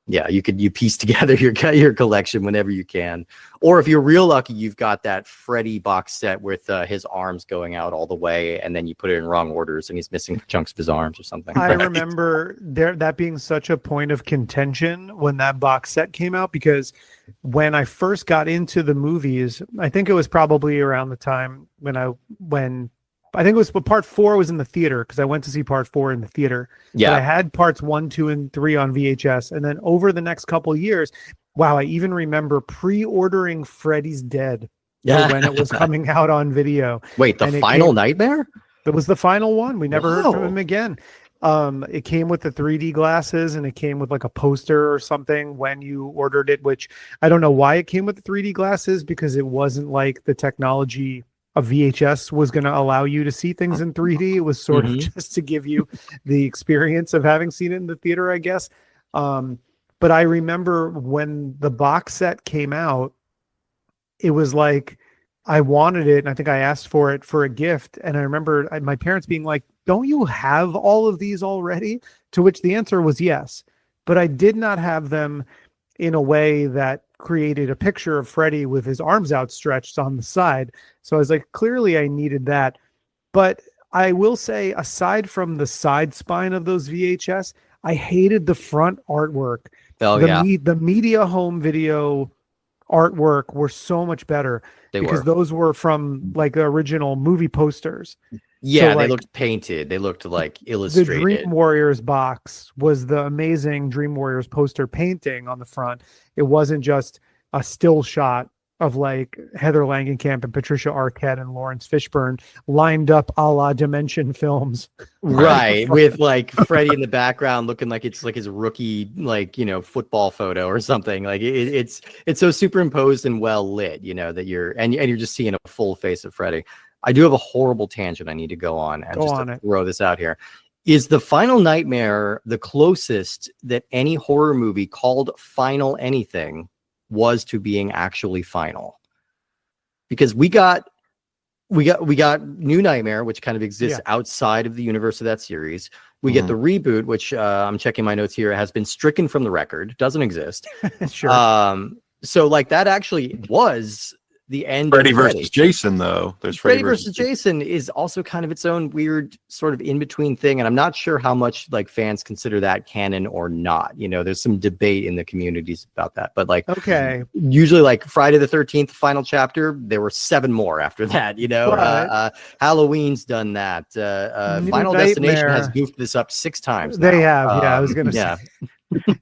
Yeah, you piece together your collection whenever you can, or if you're real lucky, you've got that Freddy box set with his arms going out all the way, and then you put it in wrong orders, and he's missing chunks of his arms or something. I remember that being such a point of contention when that box set came out, because when I first got into the movies, I think it was probably around the time when I think it was part 4 was in the theater, because I went to see part 4 in the theater. Yeah. But I had parts 1, 2, and 3 on VHS. And then over the next couple of years, wow, I even remember pre-ordering Freddy's Dead when it was coming out on video. Wait, the final Nightmare? It was the final one. We never heard from him again. It came with the 3D glasses, and it came with like a poster or something when you ordered it, which I don't know why it came with the 3D glasses, because it wasn't like the technology a VHS was going to allow you to see things in 3D. It was sort of just to give you the experience of having seen it in the theater, I guess. But I remember when the box set came out, it was like I wanted it, and I think I asked for it for a gift. And I remember my parents being like, "Don't you have all of these already?" To which the answer was yes. But I did not have them in a way that created a picture of Freddy with his arms outstretched on the side. So I was like, clearly I needed that. But I will say, aside from the side spine of those VHS, I hated the front artwork. Oh, The media home video artwork were so much better because those were from like the original movie posters. Yeah, so, they like, looked painted. They looked like illustrated. The Dream Warriors box was the amazing Dream Warriors poster painting on the front. It wasn't just a still shot of like Heather Langenkamp and Patricia Arquette and Lawrence Fishburne lined up a la Dimension Films. Right, with like Freddy in the background looking like it's like his rookie, like, you know, football photo or something. Like it's so superimposed and well lit, you know, that you're just seeing a full face of Freddy. I do have a horrible tangent I need to go on and throw this out here. Is the Final Nightmare the closest that any horror movie called Final Anything was to being actually final? Because we got New Nightmare, which kind of exists outside of the universe of that series. We get the reboot, which I'm checking my notes here, has been stricken from the record, doesn't exist. Sure. So like that actually was the end. Freddy versus Jason, though. There's Freddy versus Jason is also kind of its own weird sort of in between thing, and I'm not sure how much like fans consider that canon or not. You know, there's some debate in the communities about that, but like, okay, usually like Friday the 13th final chapter, there were 7 more after that. You know, right. Halloween's done that. Final Destination has goofed this up 6 times. They now. have, I was gonna say,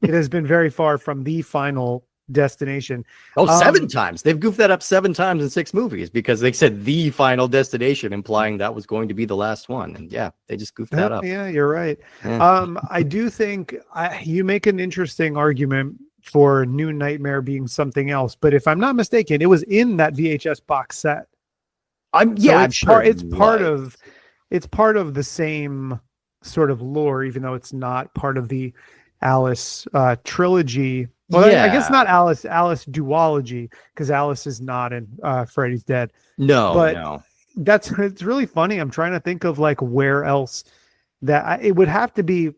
it has been very far from the Final Destination. 7 times. They've goofed that up 7 times in 6 movies because they said the Final Destination, implying that was going to be the last one. And they just goofed that up. Yeah, you're right. I do think you make an interesting argument for New Nightmare being something else, but if I'm not mistaken, it was in that VHS box set. I'm sure it's part of the same sort of lore, even though it's not part of the Alice trilogy. Well, I guess not Alice duology, because Alice is not in Freddy's Dead. No. It's really funny. I'm trying to think of like where else that it would have to be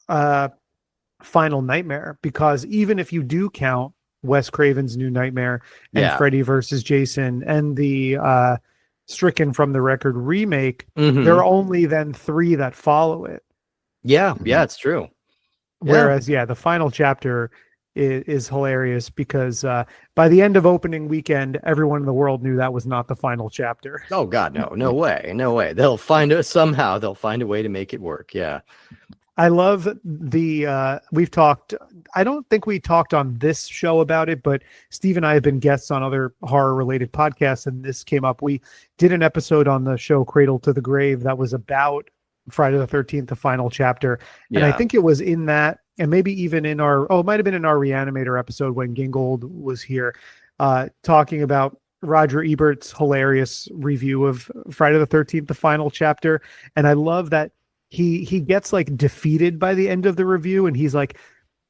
Final Nightmare, because even if you do count Wes Craven's New Nightmare and Freddy versus Jason and the stricken from the record remake, there are only then 3 that follow it. Yeah, it's true. Whereas, the final chapter is hilarious because by the end of opening weekend, everyone in the world knew that was not the final chapter. Oh God, no way. They'll find a way to make it work. Yeah. I love we've talked, I don't think we talked on this show about it, but Steve and I have been guests on other horror related podcasts, and this came up. We did an episode on the show Cradle to the Grave that was about Friday the 13th, the final chapter. And I think it was in that, and maybe even in it might have been in our Reanimator episode when Gingold was here, talking about Roger Ebert's hilarious review of Friday the 13th, the final chapter. And I love that he gets like defeated by the end of the review, and he's like,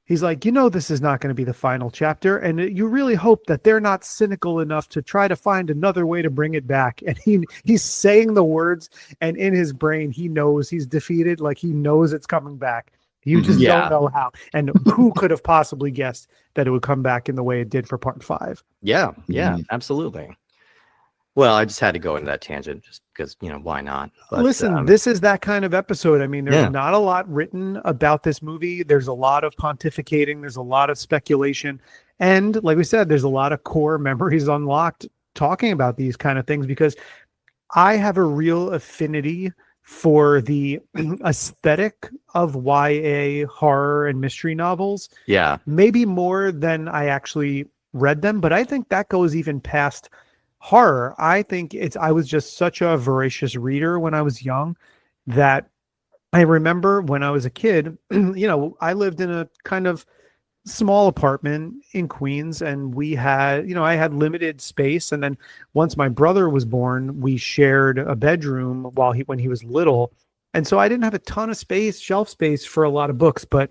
this is not going to be the final chapter, and you really hope that they're not cynical enough to try to find another way to bring it back. And he's saying the words, and in his brain he knows he's defeated, like he knows it's coming back. You just don't know how. And who could have possibly guessed that it would come back in the way it did for part 5? Yeah, absolutely. Well, I just had to go into that tangent just because, why not? But, listen, this is that kind of episode. I mean, there's not a lot written about this movie. There's a lot of pontificating. There's a lot of speculation. And like we said, there's a lot of core memories unlocked talking about these kind of things, because I have a real affinity for the aesthetic of YA horror and mystery novels. Yeah. Maybe more than I actually read them, but I think that goes even past horror. I think I was just such a voracious reader when I was young that I remember when I was a kid, I lived in a kind of small apartment in Queens, and we had, I had limited space. And then once my brother was born, we shared a bedroom when he was little. And so I didn't have a ton of shelf space for a lot of books, but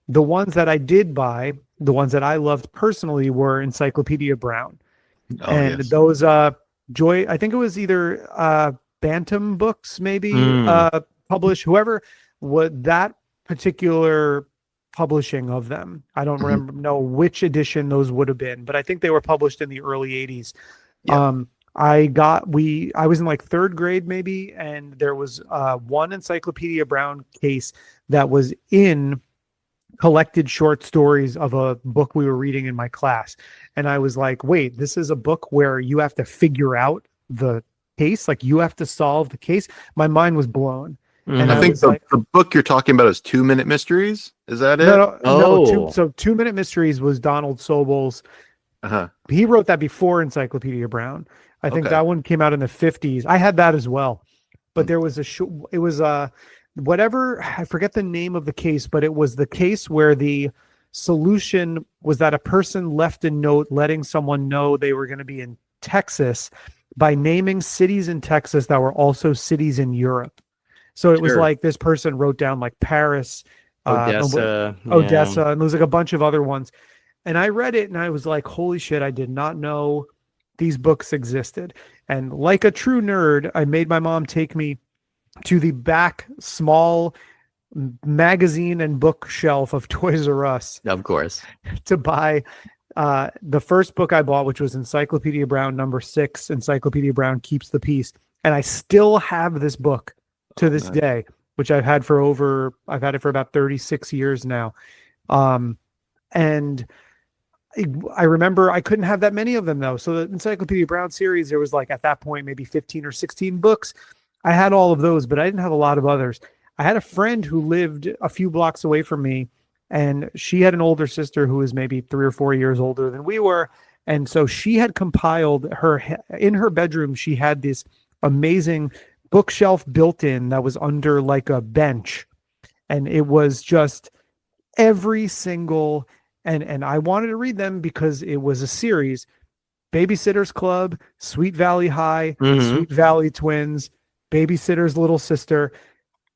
the ones that I did buy, the ones that I loved personally, were Encyclopedia Brown. Those Joy, I think it was either Bantam Books, maybe published, whoever would that particular publishing of them. I don't know which edition those would have been, but I think they were published in the early 80s. Yeah. I was in like third grade maybe, and there was one Encyclopedia Brown case that was in collected short stories of a book we were reading in my class. And I was like, wait, this is a book where you have to figure out the case, like you have to solve the case. My mind was blown. And I think the book you're talking about is 2 Minute Mysteries. Is that it? No. 2 Minute Mysteries was Donald Sobel's. He wrote that before Encyclopedia Brown. I think that one came out in the 50s. I had that as well. But there was it was whatever, I forget the name of the case, but it was the case where the solution was that a person left a note letting someone know they were going to be in Texas by naming cities in Texas that were also cities in Europe. So it was like this person wrote down like Paris, Odessa, and there was like a bunch of other ones. And I read it and I was like, holy shit, I did not know these books existed. And like a true nerd, I made my mom take me to the back small magazine and bookshelf of Toys R Us. Of course. To buy the first book I bought, which was Encyclopedia Brown #6, Encyclopedia Brown Keeps the Peace. And I still have this book to this day, which I've had for about 36 years now. And I remember I couldn't have that many of them though. So the Encyclopedia Brown series, there was like at that point, maybe 15 or 16 books. I had all of those, but I didn't have a lot of others. I had a friend who lived a few blocks away from me, and she had an older sister who was maybe 3 or 4 years older than we were. And so she had compiled in her bedroom, she had this amazing bookshelf built in that was under like a bench. And it was just every single, and I wanted to read them because it was a series: Babysitter's Club, Sweet Valley High, Sweet Valley Twins, Babysitter's Little Sister.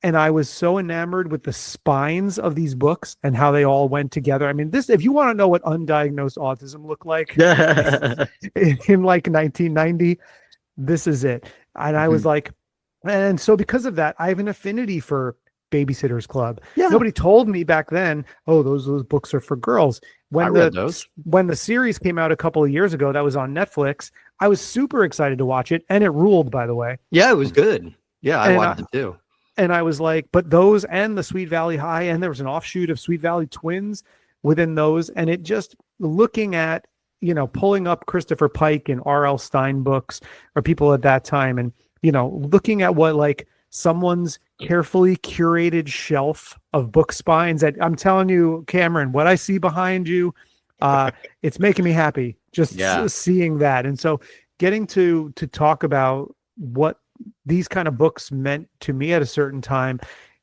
And I was so enamored with the spines of these books and how they all went together. I mean, this, if you want to know what undiagnosed autism looked like in like 1990, this is it. And I was like, and so because of that, I have an affinity for Babysitter's Club. Yeah. Nobody told me back then, oh, those books are for girls. When the series came out a couple of years ago, that was on Netflix, I was super excited to watch it, and it ruled, by the way. Yeah, it was good. Yeah, I watched it too. And I was like, but those and the Sweet Valley High, and there was an offshoot of Sweet Valley Twins within those, and it just looking at, pulling up Christopher Pike and R.L. Stine books, or people at that time, and looking at what like someone's carefully curated shelf of book spines. That I'm telling you, Cameron, what I see behind you, it's making me happy just seeing that. And so getting to talk about what these kind of books meant to me at a certain time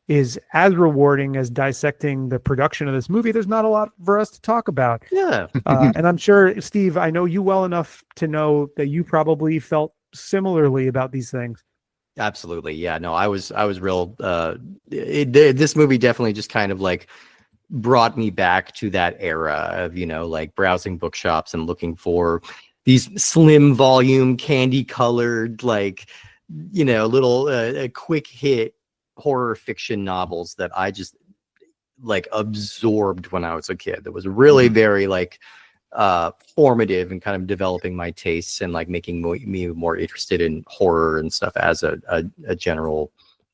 is as rewarding as dissecting the production of this movie. There's not a lot for us to talk about. Yeah. And I'm sure, Steve, I know you well enough to know that you probably felt similarly about these things. Absolutely. Yeah, no, I was real, this movie definitely just kind of like brought me back to that era of, like browsing bookshops and looking for these slim volume, candy colored, like, little quick hit horror fiction novels that I just like absorbed when I was a kid. That was really very like formative and kind of developing my tastes and like making me more interested in horror and stuff as a general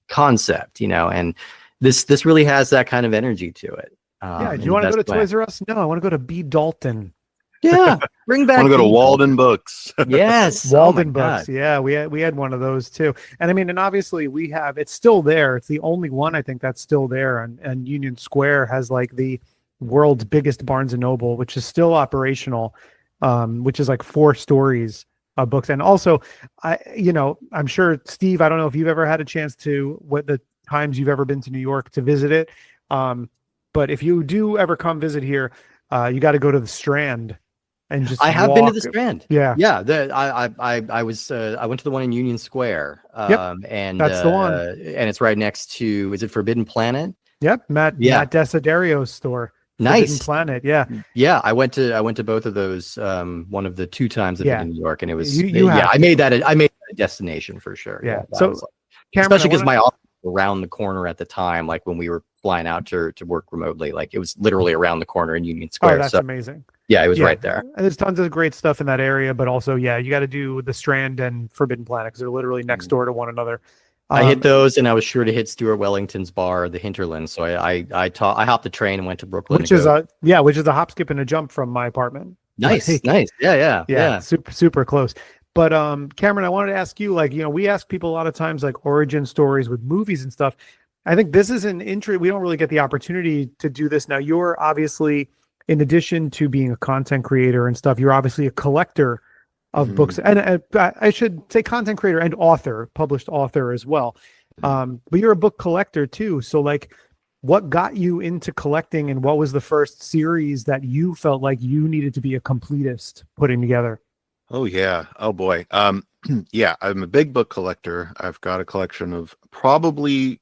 concept, and this really has that kind of energy to it. Do you want to go to Toys R Us? No, I want to go to B. Dalton. Yeah, bring back. I want to go to Walden Books. Yes, Walden Books. Yeah, we had one of those too. And I mean, and obviously we have. It's still there. It's the only one I think that's still there. And Union Square has like the world's biggest Barnes and Noble, which is still operational, which is like 4 stories of books. And also, I'm sure, Steve, I don't know if you've ever had a chance to, what the times you've ever been to New York to visit it. But if you do ever come visit here, you got to go to the Strand. And just I have been to the Strand. Yeah. I went to the one in Union Square. And that's the one. And it's right next to, is it Forbidden Planet? Yep. Matt Desiderio's store. Nice. Planet. Yeah. Yeah, I went to both of those. One of the 2 times I've been in New York, and it was I made that a destination for sure. Yeah. That So was like, Cameron, especially because my office was around the corner at the time, like when we were flying out to work remotely, like it was literally around the corner in Union Square. Oh, that's amazing. Yeah, it was right there. And there's tons of great stuff in that area, but also, you got to do the Strand and Forbidden Planet because they're literally next door to one another. I hit those, and I was sure to hit Stuart Wellington's bar, the Hinterland. So I hopped the train and went to Brooklyn, which is a hop, skip, and a jump from my apartment. Nice. Yeah. Super close. But Cameron, I wanted to ask you, like, we ask people a lot of times like origin stories with movies and stuff. I think this is an interest. We don't really get the opportunity to do this now. You're obviously, in addition to being a content creator and stuff, you're obviously a collector of books, and I should say content creator and author, published author as well. But you're a book collector too. So like, what got you into collecting, and what was the first series that you felt like you needed to be a completist putting together? Oh yeah. Oh boy. Yeah, I'm a big book collector. I've got a collection of probably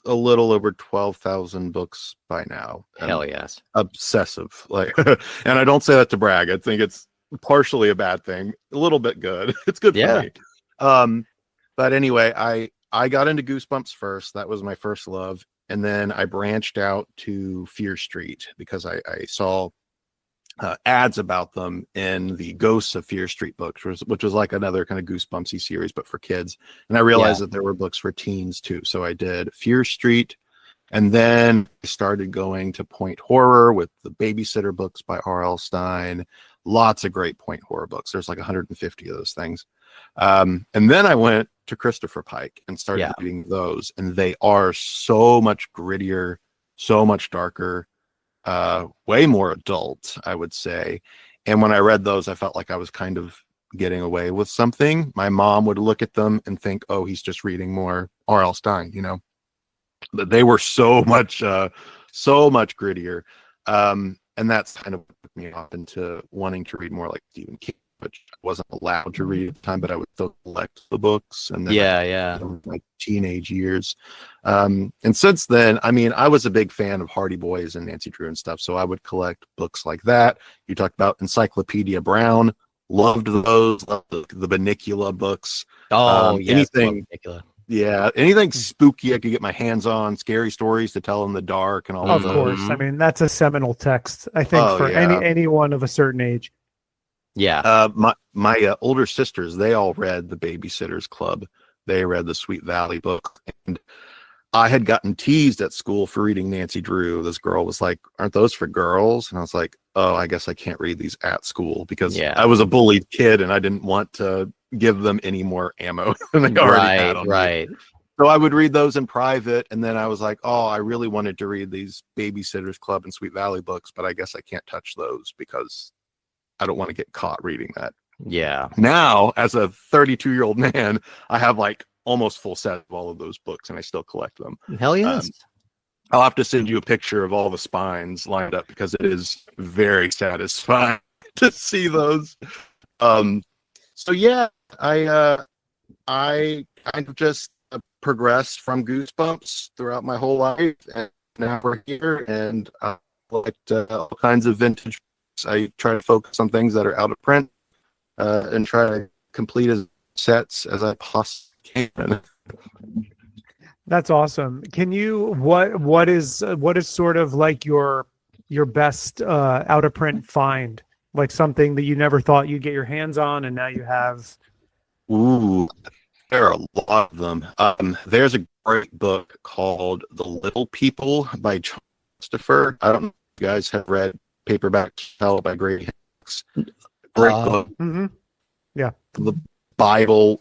a little over 12,000 books by now. Hell yes. Obsessive. Like, and I don't say that to brag. I think it's partially a bad thing, a little bit good. It's good for me. But anyway, I got into Goosebumps first. That was my first love. And then I branched out to Fear Street because I saw ads about them in the Ghosts of Fear Street books, which was like another kind of Goosebumpsy series, but for kids. And I realized that there were books for teens too. So I did Fear Street. And then I started going to Point Horror with the Babysitter books by R.L. Stine. Lots of great Point Horror books. There's like 150 of those things. And then I went to Christopher Pike and started reading those. And they are so much grittier, so much darker, way more adult, I would say. And when I read those, I felt like I was kind of getting away with something. My mom would look at them and think, oh, he's just reading more R.L. Stine, But they were so much grittier. And that's kind of put me off into wanting to read more like Stephen King, which I wasn't allowed to read at the time, but I would still collect the books. And then my teenage years. And since then, I mean, I was a big fan of Hardy Boys and Nancy Drew and stuff. So I would collect books like that. You talked about Encyclopedia Brown. Loved those. Loved the Bunnicula books. Oh, anything. Yeah, anything spooky I could get my hands on, scary stories to tell in the dark and all of course. I mean, that's a seminal text, I think, for anyone of a certain age. Yeah. My older sisters, they all read the Babysitters Club. They read the Sweet Valley book. And I had gotten teased at school for reading Nancy Drew. This girl was like, aren't those for girls? And I was like, oh, I guess I can't read these at school because I was a bullied kid and I didn't want to give them any more ammo than they already had on me. So I would read those in private, and then I was like, oh, I really wanted to read these Babysitters Club and Sweet Valley books, but I guess I can't touch those because I don't want to get caught reading that. Yeah. Now, as a 32-year-old man, I have like almost full set of all of those books, and I still collect them. Hell yes. I'll have to send you a picture of all the spines lined up because it is very satisfying to see those. So yeah, I kind of just progressed from Goosebumps throughout my whole life, and now we're here, and I liked all kinds of vintage. I try to focus on things that are out of print, and try to complete as sets as I possibly can. That's awesome. Can you what is sort of like your best out of print find? Like something that you never thought you'd get your hands on, and now you have. Ooh, there are a lot of them. There's a great book called The Little People by John Christopher. I don't know if you guys have read Paperback Hell by Grady Hicks. Great book. Mm-hmm. Yeah. The Bible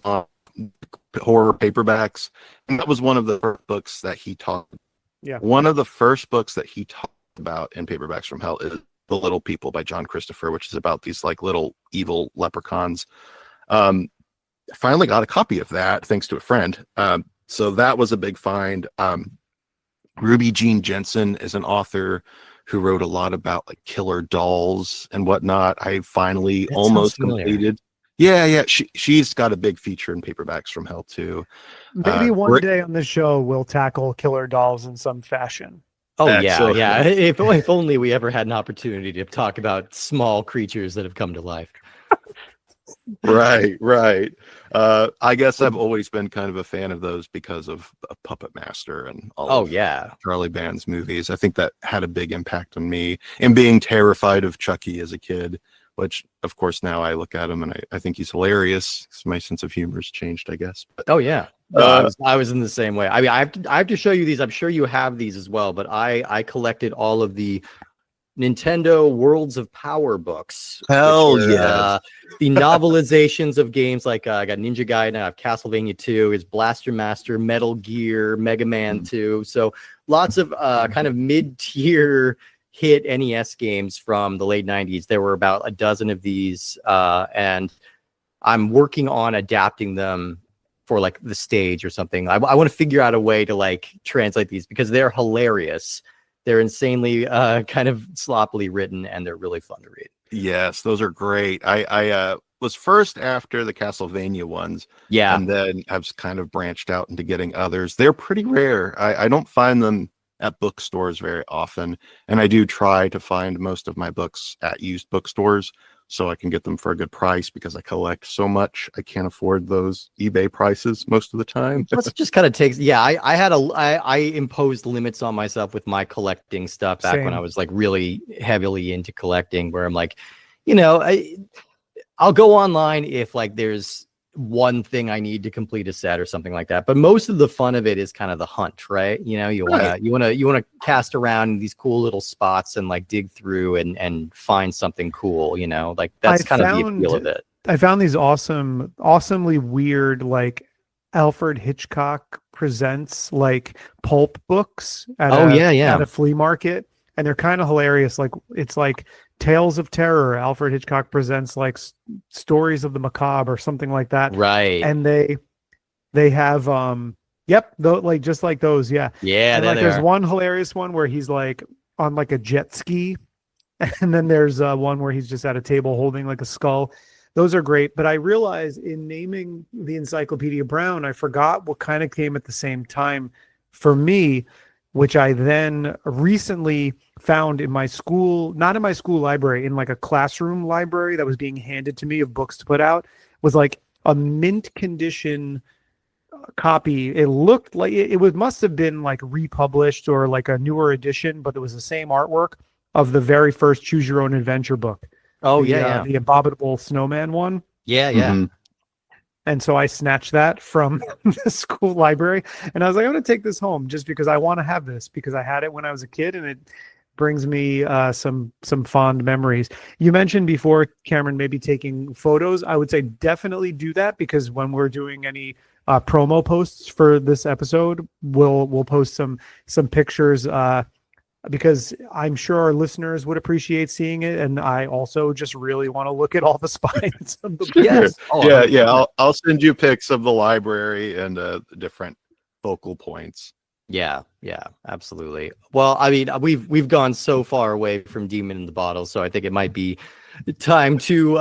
horror paperbacks. And that was one of the first books that he talked. Yeah. One of the first books that he talked about in Paperbacks from Hell is The Little People by John Christopher, which is about these like little evil leprechauns. I finally got a copy of that thanks to a friend. So that was a big find. Ruby Jean Jensen is an author who wrote a lot about like killer dolls and whatnot. I finally almost completed. Yeah. She's got a big feature in Paperbacks from Hell too. Maybe one day on the show we'll tackle killer dolls in some fashion. Oh Excellent. yeah. If only we ever had an opportunity to talk about small creatures that have come to life. Right. I guess I've always been kind of a fan of those because of Puppet Master and all Oh of yeah. Charlie Band's movies. I think that had a big impact on me, and being terrified of Chucky as a kid, which of course now I look at him and I think he's hilarious. My sense of humor has changed, I guess. But, Oh yeah. No, I was in the same way. I mean, I have to show you these. I'm sure you have these as well, but I collected all of the Nintendo Worlds of Power books. Hell which are, yes. The novelizations of games like I got Ninja Gaiden, I have Castlevania 2, is Blaster Master, Metal Gear, Mega Man 2. So lots of kind of mid-tier hit NES games from the late 90s. There were about a dozen of these, and I'm working on adapting them for like the stage or something. I want to figure out a way to like translate these because they're hilarious. They're insanely kind of sloppily written, and they're really fun to read. Yes, those are great. I was first after the Castlevania ones, Yeah, and then have kind of branched out into getting others. They're pretty rare. I don't find them at bookstores very often, and I do try to find most of my books at used bookstores so I can get them for a good price because I collect so much. I can't afford those eBay prices most of the time. plus it just kind of takes. Yeah, I imposed limits on myself with my collecting stuff back when I Same. was like really heavily into collecting, where I'm like, I'll go online if like there's one thing I need to complete a set or something like that. But most of the fun of it is kind of the hunt, right? You wanna cast around in these cool little spots and like dig through and find something cool, like that's kind of the appeal of it. I found these awesomely weird, like Alfred Hitchcock presents like pulp books at at a flea market, and they're kind of hilarious. Like it's like Tales of Terror. Alfred Hitchcock presents like stories of the macabre or something like that. Right. And they have like just like those, yeah. Yeah, And like there's one hilarious one where he's like on like a jet ski, and then there's one where he's just at a table holding like a skull. Those are great, but I realized in naming the Encyclopedia Brown, I forgot what kind of came at the same time for me, which I then recently found in my school, not in my school library, in like a classroom library that was being handed to me of books to put out, was like a mint condition copy. It looked like it must have been like republished or like a newer edition, but it was the same artwork of the very first Choose Your Own Adventure book. Oh, the Abominable Snowman one. Yeah. Mm-hmm. And so I snatched that from the school library, and I was like, I'm going to take this home just because I want to have this, because I had it when I was a kid, and it brings me some fond memories. You mentioned before, Cameron, maybe taking photos. I would say definitely do that, because when we're doing any promo posts for this episode, we'll post some pictures, because I'm sure our listeners would appreciate seeing it, and I also just really want to look at all the spines of the books. Yes. Oh, Yeah. I'll send you pics of the library and different focal points. Yeah, absolutely. Well, I mean, we've gone so far away from Demon in the Bottle, so I think it might be time to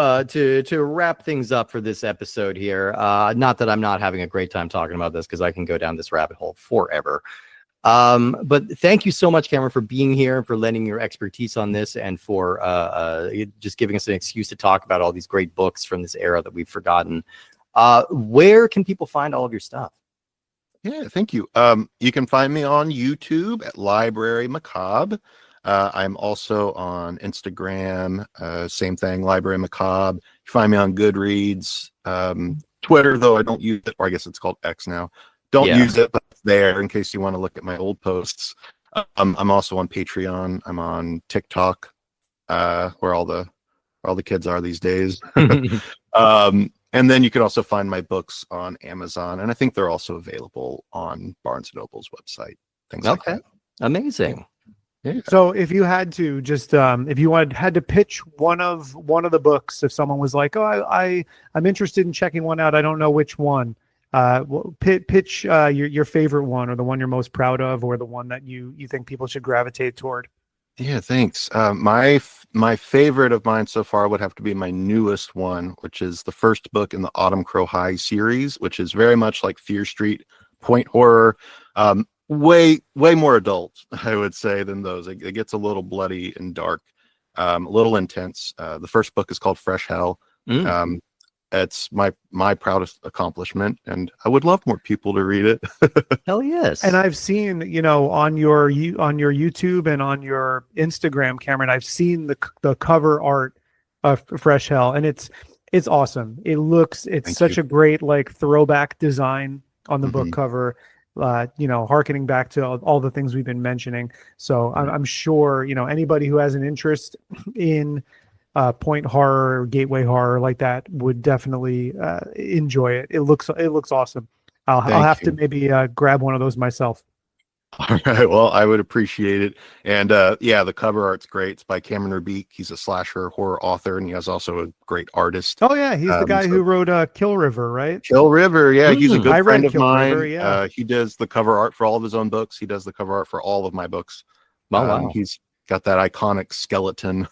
wrap things up for this episode here. Not that I'm not having a great time talking about this, because I can go down this rabbit hole forever. But thank you so much, Cameron, for being here and for lending your expertise on this, and for just giving us an excuse to talk about all these great books from this era that we've forgotten. Where can people find all of your stuff? Yeah, thank you. You can find me on YouTube at Library Macabre. I'm also on Instagram, same thing, Library Macabre. You find me on Goodreads, Twitter, though I don't use it, or I guess it's called X now. Don't use it, but it's there in case you want to look at my old posts. I'm also on Patreon. I'm on TikTok, where all the kids are these days. And then you can also find my books on Amazon, and I think they're also available on Barnes & Noble's website. Things like that. Amazing. Yeah. So if you had to just if you had to pitch one of the books, if someone was like, oh, I'm interested in checking one out, I don't know which one, pitch your favorite one, or the one you're most proud of, or the one that you think people should gravitate toward. Yeah, thanks. My favorite of mine so far would have to be my newest one, which is the first book in the Autumn Crow High series, which is very much like Fear Street point horror. way more adult, I would say, than those. It gets a little bloody and dark, a little intense. The first book is called Fresh Hell. It's my proudest accomplishment, and I would love more people to read it. Hell yes. And I've seen, on your YouTube and on your Instagram, Cameron, I've seen the cover art of Fresh Hell, and it's awesome. It's such a great like throwback design on the book cover. Harkening back to all the things we've been mentioning. So I'm sure, anybody who has an interest in point horror, gateway horror like that would definitely enjoy it. It looks awesome. I'll have to maybe grab one of those myself. All right. Well, I would appreciate it. And the cover art's great. It's by Cameron Rubik. He's a slasher horror author, and he has also a great artist. Oh yeah, he's the guy who wrote Kill River, right? Kill River, yeah. He's a good friend of mine. River, yeah. He does the cover art for all of his own books. He does the cover art for all of my books. Wow. He's got that iconic skeleton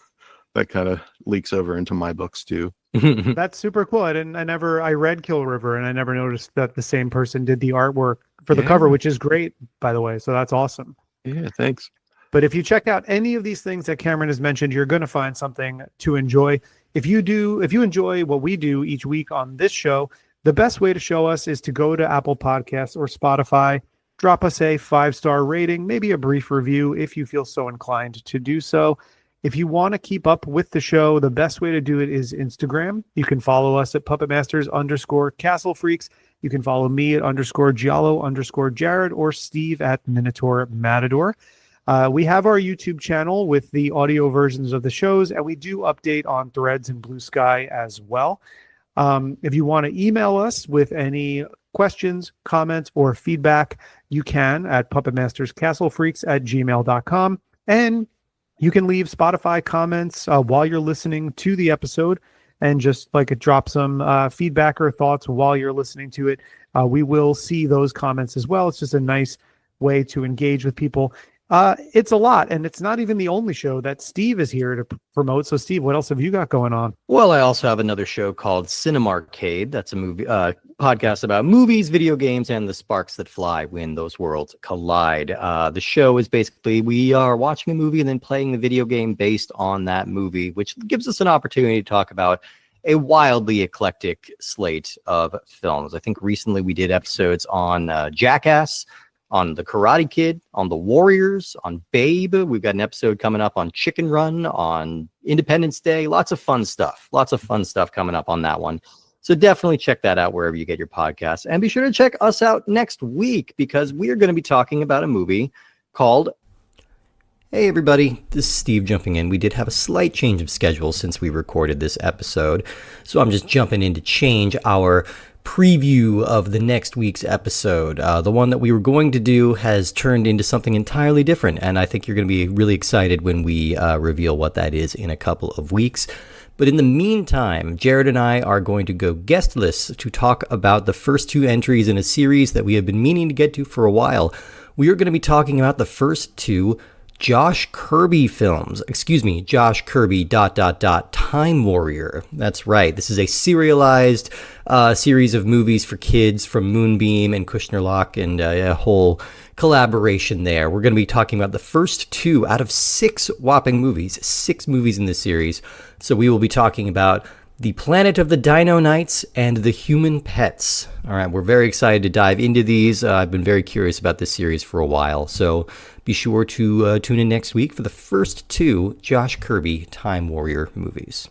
that kind of leaks over into my books too. That's super cool. I read Kill River, and I never noticed that the same person did the artwork for the cover, which is great, by the way. So that's awesome. Yeah, thanks. But if you check out any of these things that Cameron has mentioned, you're going to find something to enjoy. If you enjoy what we do each week on this show, the best way to show us is to go to Apple Podcasts or Spotify, drop us a 5-star rating, maybe a brief review if you feel so inclined to do so. If you want to keep up with the show, the best way to do it is Instagram. You can follow us at puppetmasters_castlefreaks. You can follow me at _Giallo_Jared or Steve at Minotaur Matador. We have our YouTube channel with the audio versions of the shows, and we do update on Threads and Blue Sky as well. If you want to email us with any questions, comments, or feedback, you can at puppetmasterscastlefreaks@gmail.com. And you can leave Spotify comments while you're listening to the episode, and just drop some feedback or thoughts while you're listening to it. We will see those comments as well. It's just a nice way to engage with people. It's a lot, and it's not even the only show that Steve is here to promote. So, Steve, what else have you got going on? Well, I also have another show called Cinemarcade. That's a movie podcast about movies, video games, and the sparks that fly when those worlds collide. The show is basically we are watching a movie and then playing the video game based on that movie, which gives us an opportunity to talk about a wildly eclectic slate of films. I think recently we did episodes on Jackass, on The Karate Kid, on The Warriors, on Babe. We've got an episode coming up on Chicken Run, on Independence Day. Lots of fun stuff coming up on that one. So definitely check that out wherever you get your podcasts. And be sure to check us out next week, because we are going to be talking about a movie called... Hey everybody, this is Steve jumping in. We did have a slight change of schedule since we recorded this episode, so I'm just jumping in to change our preview of the next week's episode. The one that we were going to do has turned into something entirely different, and I think you're going to be really excited when we reveal what that is in a couple of weeks. But in the meantime, Jared and I are going to go guestless to talk about the first two entries in a series that we have been meaning to get to for a while. We are going to be talking about the first two Josh Kirby films. Josh Kirby ... Time Warrior. That's right. This is a serialized series of movies for kids from Moonbeam and Kushner Lock, and a whole collaboration there. We're going to be talking about the first two out of 6 whopping movies, 6 movies in this series. So we will be talking about The Planet of the Dino Knights and The Human Pets. All right, we're very excited to dive into these. I've been very curious about this series for a while, so be sure to tune in next week for the first 2 Josh Kirby Time Warrior movies.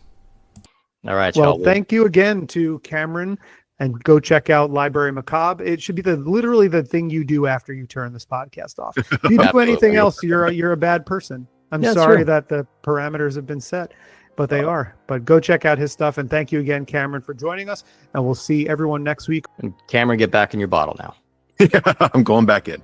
All right, well, thank you again to Cameron, and go check out Library Macabre. It should be literally the thing you do after you turn this podcast off. If you do anything else, you're a bad person. I'm sorry that the parameters have been set, but they are. But go check out his stuff, and thank you again, Cameron, for joining us, and we'll see everyone next week. And Cameron, get back in your bottle now. I'm going back in.